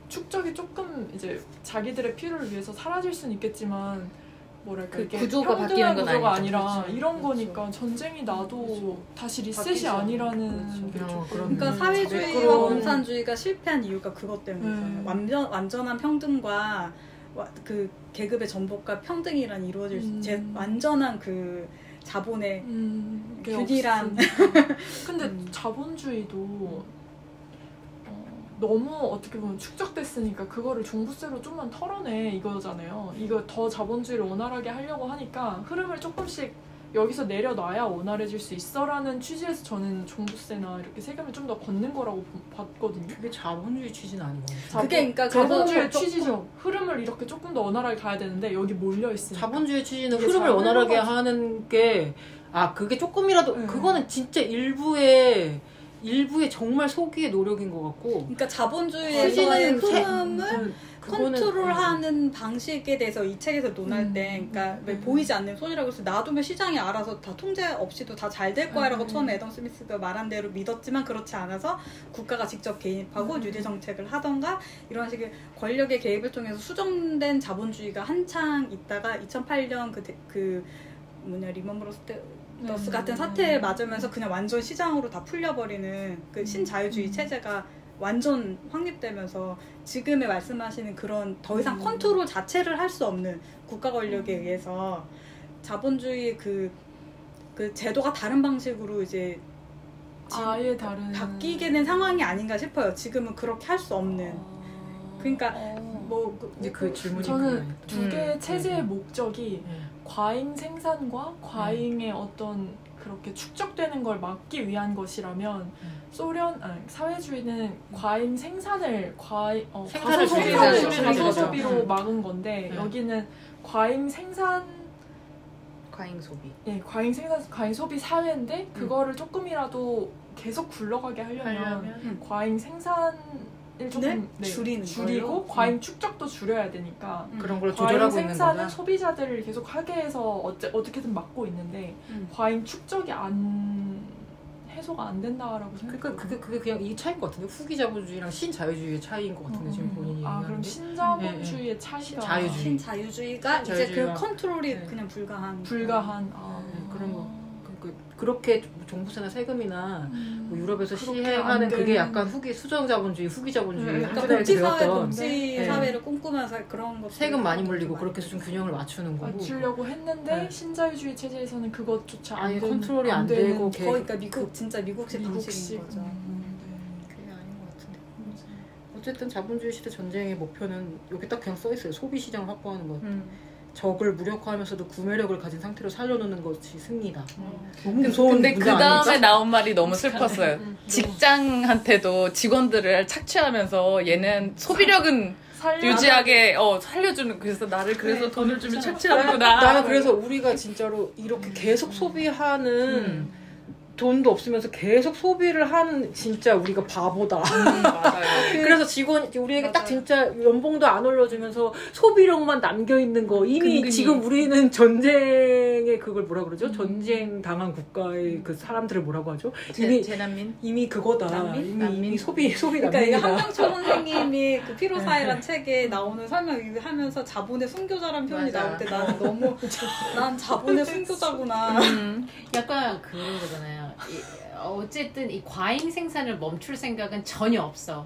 S5: 축적이 조금 이제 자기들의 필요를 위해서 사라질 수는 있겠지만 뭐랄까
S6: 그
S5: 이게
S6: 구조가
S5: 평등한
S6: 바뀌는 건
S5: 구조가
S6: 아니죠.
S5: 아니라
S6: 그렇죠.
S5: 이런 거니까 전쟁이 나도 다시 리셋이
S3: 바뀌지 않는
S5: 아니라는 게
S3: 거죠.
S5: 조금
S1: 그러니까 사회주의와
S3: 매끄러운-
S1: 공산주의가 실패한 이유가 그것 때문이잖아요. 완전한 평등과 그 계급의 전복과 평등이란 이루어질 수, 완전한 그 자본의
S5: 이게
S1: 균일한
S5: 근데 자본주의도 너무 어떻게 보면 축적됐으니까 그거를 종부세로 좀만 털어내 이거잖아요. 이거 더 자본주의를 원활하게 하려고 하니까 흐름을 조금씩 여기서 내려놔야 원활해질 수 있어라는 취지에서 저는 종부세나 이렇게 세금을 좀 더 걷는 거라고 봤거든요.
S3: 그게 자본주의 취지는 아닌 거예요.
S1: 그게 그러니까
S5: 자본주의 취지죠. 흐름을 이렇게 조금 더 원활하게 가야 되는데 여기 몰려 있으니까.
S3: 자본주의 취지는
S5: 이게
S3: 흐름을
S5: 잘
S3: 원활하게
S5: 흘러가지.
S3: 하는 게 그게 조금이라도 그거는 진짜 일부의 정말 소기의 노력인 것 같고
S1: 그러니까 자본주의에서의 흐름을
S3: 그거는
S1: 컨트롤하는 방식에 대해서 이 책에서 논할 때, 그러니까 왜 보이지 않는 손이라고 해서 놔두면 시장이 알아서 다 통제 없이도 다 잘 될 거야라고 처음에 애덤 스미스가 말한 대로 믿었지만 그렇지 않아서 국가가 직접 개입하고 뉴딜 정책을 하던가 이런 식의 권력의 개입을 통해서 수정된 자본주의가 한창 있다가 2008년 리먼 브러더스 같은 사태에 맞으면서 그냥 완전 시장으로 다 풀려버리는 그 신자유주의 체제가 완전 확립되면서 지금의 말씀하시는 그런 더 이상 컨트롤 자체를 할 수 없는 국가 권력에 의해서 자본주의 그 제도가 다른 방식으로 이제
S5: 아예 다른
S1: 바뀌게 된 상황이 아닌가 싶어요. 지금은 그렇게 할 수 없는. 그러니까
S3: 이제 그 질문이
S5: 저는
S3: 그거예요.
S5: 두 개의 체제의 목적이
S3: 네.
S5: 과잉 생산과 과잉의 어떤 그렇게 축적되는 걸 막기 위한 것이라면 사회주의는 과잉 생산을
S3: 생산을
S5: 가소소비로
S3: 줄이는
S5: 막은 건데
S3: 네.
S5: 여기는 과잉 생산
S6: 과잉 소비.
S5: 과잉 생산 과잉 소비 사회인데 그거를 조금이라도 계속 굴러가게 하려면 과잉 생산을 조금 줄이고
S1: 걸로?
S5: 과잉 축적도 줄여야 되니까
S3: 그런 걸
S5: 과잉
S3: 조절하고 있는
S5: 생산은
S3: 거다.
S5: 소비자들을 계속 하게 해서 어떻게든 막고 있는데 과잉 축적이 해소가 안 된다라고 생각해요.
S3: 그러니까 그게 그냥 이 차이인 것 같은데 후기 자본주의랑 신자유주의의 차이인 것 같은데 지금 본인이
S5: 그럼
S3: 얘기하는 게
S5: 신자본주의의 차이가
S3: 자유주의.
S1: 신자유주의가 이제 그
S3: 신자유주의가
S1: 컨트롤이
S3: 네.
S1: 그냥 불가한
S3: 그런 거. 그렇게 종부세나 세금이나 뭐 유럽에서
S5: 그렇게
S3: 시행하는
S5: 안
S3: 그게
S5: 되는-
S3: 약간 후기 수정자본주의, 후기자본주의
S1: 그러니까
S3: 학교다닐 때
S1: 복지사회
S3: 배웠던
S1: 복지사회를 꿈꾸면서 그런 것
S3: 세금 많이 물리고 그렇게 해서 좀 균형을 맞추는 거고
S5: 맞추려고 했는데
S3: 네.
S5: 신자유주의 체제에서는 그것조차
S3: 아예 컨트롤이 안 되고
S1: 거의 그러니까 진짜 미국식 방식인
S5: 미국식
S1: 거죠.
S3: 그게 아닌 것 같은데. 어쨌든 자본주의 시대 전쟁의 목표는 여기 딱 그냥 써 있어요. 소비 시장 확보하는 것. 적을 무력화하면서 구매력을 가진 상태로 살려놓는 것이 승리다. 너무 무서운
S6: 근데 그
S3: 문제
S6: 다음에
S3: 아닐까?
S6: 나온 말이 너무 슬펐어요. 직장한테도 직원들을 착취하면서 얘는 소비력은 유지하게 살려주는 그래서 나를 그래서 돈을 주면 착취하는구나.
S3: 나는 그래서 우리가 진짜로 이렇게 계속 소비하는 돈도 없으면서 계속 소비를 하는 진짜 우리가 바보다.
S6: 맞아요.
S3: 그래서 우리에게 딱 진짜 연봉도 안 올려주면서 소비력만 남겨있는 거. 이미
S6: 근근히.
S3: 지금 우리는 전쟁의 그걸 뭐라 그러죠? 전쟁 당한 국가의 그 사람들을 뭐라고 하죠?
S6: 재난민?
S3: 이미 그거다.
S6: 난민?
S3: 이미 소비
S1: 그러니까 이게
S3: 난민이다.
S1: 한명초 선생님이 그 피로사회란 책에 나오는 설명하면서 자본의 순교자라는 표현이
S6: 맞아.
S1: 나올 때 나는 너무 난 자본의 순교자구나.
S2: 약간 그런 거잖아요. 어쨌든 이 과잉 생산을 멈출 생각은 전혀 없어.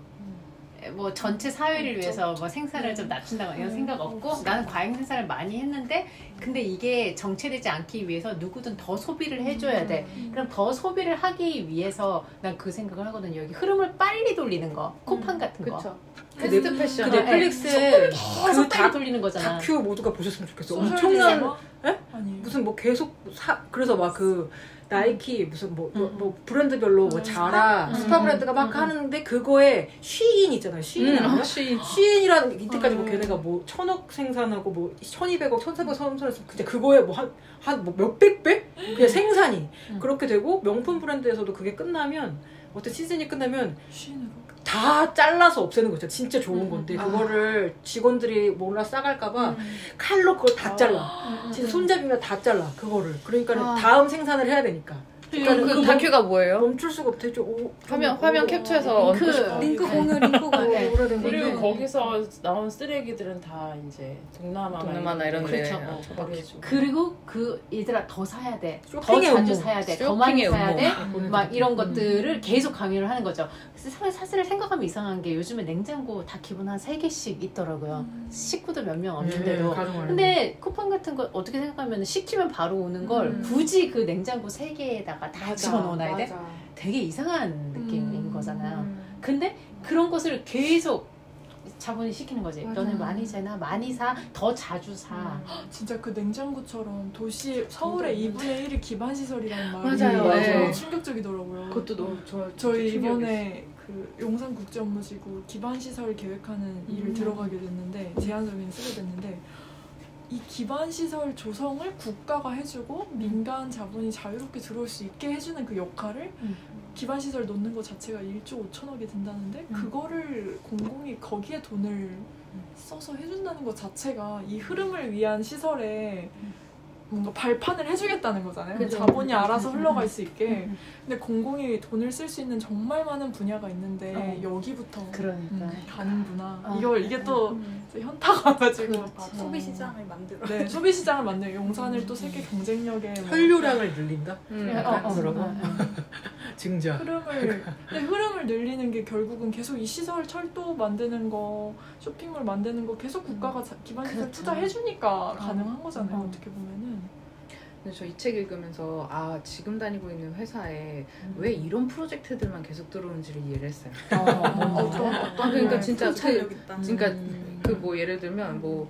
S2: 뭐 전체 사회를 위해서 뭐 생산을 좀 낮춘다거나 이런 생각 없고 나는 과잉 생산을 많이 했는데 근데 이게 정체되지 않기 위해서 누구든 더 소비를 해줘야 돼. 그럼 더 소비를 하기 위해서 난 그 생각을 하거든요. 여기 흐름을 빨리 돌리는 거, 쿠팡 같은 거.
S6: 그쵸.
S3: 그
S6: 패스트 패션.
S3: 넷플릭스에
S2: 계속 빨리 돌리는 거잖아.
S3: 다큐 모두가 보셨으면 좋겠어.
S5: 소셜
S3: 엄청난
S5: 드라마?
S3: 에?
S5: 아니에요.
S3: 무슨 뭐 계속 그래서 막 그 나이키 무슨 뭐 브랜드별로 뭐 자라 스파 브랜드가 막 하는데 그거에 쉬인 있잖아요. 쉬인 알아요? 쉬인이라는 이때까지 뭐 걔네가 뭐 1,000억 생산하고 뭐 1,200억, 1,400억 생산해서 그냥 그거에 뭐 한 뭐 몇백 배 그냥 생산이 그렇게 되고 명품 브랜드에서도 그게 끝나면 어떤 시즌이 끝나면
S5: 쉰으로.
S3: 다 잘라서 없애는 거죠. 진짜 좋은 건데 그거를 직원들이 몰라 싸갈까봐 칼로 그걸 다 잘라. 진짜 손잡이면 다 잘라 그거를. 그러니까 다음 생산을 해야 되니까
S6: 그 다큐가 뭐예요?
S3: 멈출 수가 없대.
S6: 화면 캡처해서 얹고 싶어.
S1: 링크 공유 링크 공유.
S3: 오래된
S4: 그리고
S3: 건데.
S4: 거기서 나온 쓰레기들은 다 이제 동남아나
S6: 이런 데
S2: 그렇죠.
S6: 처박혀주고.
S2: 그리고 그 얘들아 더 사야 돼. 더
S3: 쇼핑의
S2: 자주
S3: 음모.
S2: 사야 돼. 더 많이
S6: 쇼핑의
S2: 사야
S6: 음모.
S2: 돼. 막 이런 것들을 계속 강요를 하는 거죠. 그래서 사실 생각하면 이상한 게 요즘에 냉장고 다 기본 한 3개씩 있더라고요. 식구도 몇 명 없는데도.
S3: 가정을.
S2: 근데 쿠팡 같은 거 어떻게 생각하면 시키면 바로 오는 걸 굳이 그 냉장고 3개에다가 다 집어넣어놔야 돼? 되게 이상한 느낌인 거잖아요. 근데 그런 것을 계속 자본이 시키는 거지. 너네 많이 재나? 많이 사? 더 자주 사.
S5: 진짜 그 냉장고처럼 도시 서울의 2분의 1이 기반 시설이라는 말이
S6: 맞아요.
S5: 너무
S6: 네.
S5: 충격적이더라고요.
S6: 그것도 너무
S5: 저희 이번에 그 용산국제업무지구 기반 시설 계획하는 일을 들어가게 됐는데 제안서를 쓰게 됐는데 이 기반 시설 조성을 국가가 해주고 민간 자본이 자유롭게 들어올 수 있게 해주는 그 역할을 기반 시설 놓는 것 자체가 1조 5천억이 든다는데 그거를 공공이 거기에 돈을 써서 해준다는 것 자체가 이 흐름을 위한 시설에 뭔가 발판을 해주겠다는 거잖아요.
S2: 그죠.
S5: 자본이 알아서 흘러갈 수 있게. 근데 공공이 돈을 쓸 수 있는 정말 많은 분야가 있는데 여기부터
S2: 그러니까.
S5: 가는구나. 이게 또 현타가 와가지고
S1: 소비 시장을 만들어.
S5: 네, 소비 시장을 만들고 용산을 또 세계 경쟁력의 뭐
S3: 혈류량을 늘린다.
S5: 그러고
S3: 증자.
S5: 흐름을 늘리는 게 결국은 계속 이 시설 철도 만드는 거, 쇼핑몰 만드는 거 계속 국가가 기반 시설
S2: 그렇죠.
S5: 투자해주니까 가능한 거잖아요. 어떻게 보면은.
S6: 근데 저 이 책 읽으면서 지금 다니고 있는 회사에 왜 이런 프로젝트들만 계속 들어오는지를 이해를 했어요. 그러니까 진짜
S1: 창의력 있다.
S6: 그러니까 그 뭐 예를 들면 뭐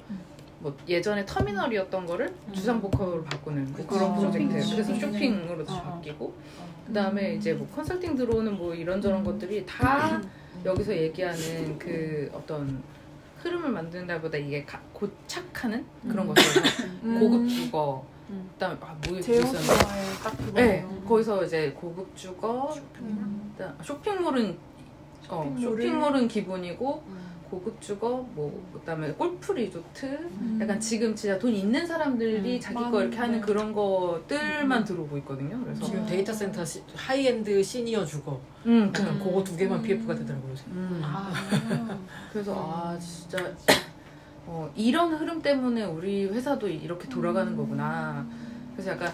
S6: 예전에 터미널이었던 거를 주상복합으로 바꾸는 뭐 그런 프로젝트. 그래서 쇼핑으로 다시 바뀌고 그다음에 이제 뭐 컨설팅 들어오는 뭐 이런저런 것들이 다 여기서 얘기하는 그 어떤 흐름을 만든다보다 이게 고착하는 그런 것들. 고급 주거. 그다음에 뭐
S5: 제형사에
S6: 있었나?
S5: 딱 그거예요.
S6: 네, 거기서 이제 고급 주거, 쇼핑몰은 쇼핑몰은 기본이고 고급 주거, 뭐 그다음에 골프 리조트, 약간 지금 진짜 돈 있는 사람들이 자기 거 이렇게 하는 그런 것들만 들어오고 있거든요. 그래서
S3: 지금 데이터 센터 하이엔드 시니어 주거. 약간 그거 두 개만 PF가 되더라고요.
S6: 그래서 진짜 이런 흐름 때문에 우리 회사도 이렇게 돌아가는 거구나. 그래서 약간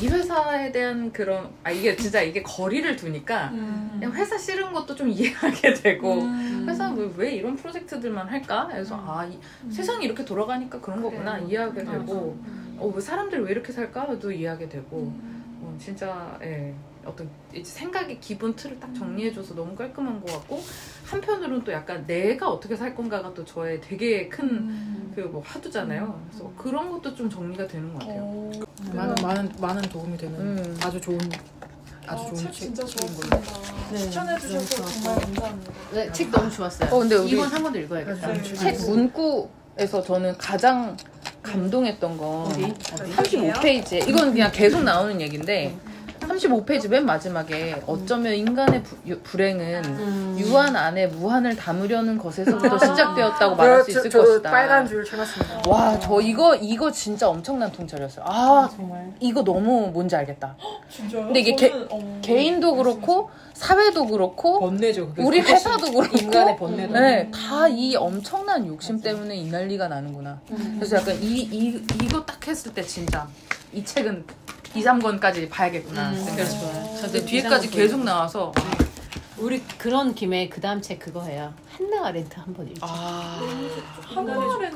S6: 이 회사에 대한 그런 이게 진짜 이게 거리를 두니까 그냥 회사 싫은 것도 좀 이해하게 되고 회사 왜 이런 프로젝트들만 할까? 그래서 세상이 이렇게 돌아가니까 그런 거구나 이해하게 되고 왜 사람들 왜 이렇게 살까도 이해하게 되고 진짜 어떤 생각의 기본 틀을 딱 정리해줘서 너무 깔끔한 것 같고 한편으로는 또 약간 내가 어떻게 살 건가가 또 저의 되게 큰 그 뭐 화두잖아요. 그래서 그런 것도 좀 정리가 되는 것 같아요.
S3: 많은 도움이 되는 아주 좋은
S5: 책 진짜
S3: 책인
S5: 좋았습니다.
S3: 걸로.
S5: 추천해주셔서 정말 감사합니다.
S2: 네, 책 너무 좋았어요.
S6: 근데 우리
S2: 이번 한 번 더 읽어야겠다.
S6: 책 문구에서 저는 가장 감동했던 건 35페이지에 이건 그냥 계속 나오는 얘기인데 35페이지 맨 마지막에 어쩌면 인간의 불행은 유한 안에 무한을 담으려는 것에서부터 시작되었다고 말할 수 있을 것이다.
S3: 빨간 줄 쳐놨습니다.
S6: 와, 저 이거 진짜 엄청난 통찰이었어요. 정말 이거 너무 뭔지 알겠다.
S5: 진짜요?
S6: 근데 이게 개인도 그렇고 사회도 그렇고
S3: 번뇌죠.
S6: 우리 회사도 그렇고
S3: 인간의 번뇌도.
S6: 네, 다 이 엄청난 욕심 때문에 이 난리가 나는구나. 그래서 약간 이거 딱 했을 때 진짜 이 책은 2, 3권까지 봐야겠구나.
S2: 좋아요.
S6: 근데 뒤에까지 계속 나와서
S2: 우리 그런 김에 그 다음 책 그거 해요. 한나 아렌트 한번 읽자.
S1: 한국어는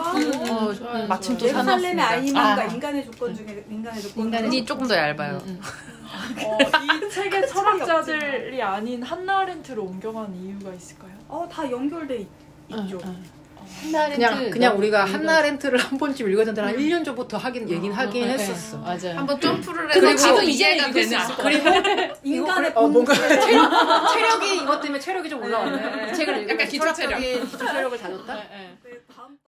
S2: 마침 또
S1: 예루살렘의
S2: 사놨습니다.
S1: 아이만과 인간의 조건 중에 인간의 조건
S6: 이 조금 더 얇아요.
S5: 이 책의 철학자들이 아닌 한나 아렌트로 옮겨간 이유가 있을까요?
S1: 다 연결돼 있죠.
S2: 한나 아렌트
S3: 그냥 우리가 한나 아렌트를 한 번쯤 읽어야 된다 한 1년 전부터 얘긴 하긴 했었어.
S2: 맞아요.
S6: 한번 점프를
S2: 그래서
S6: 해서
S2: 지금
S6: 지금
S2: 이해가
S6: 이해가
S2: 되는
S6: 되는
S2: 그리고
S1: 인간의
S3: 뭔가 체력이 이것 때문에 체력이 좀 올라왔네.
S2: 책을
S3: 약간 기초
S2: 철학적인 기초 체력을 다졌다.
S1: 네, 다음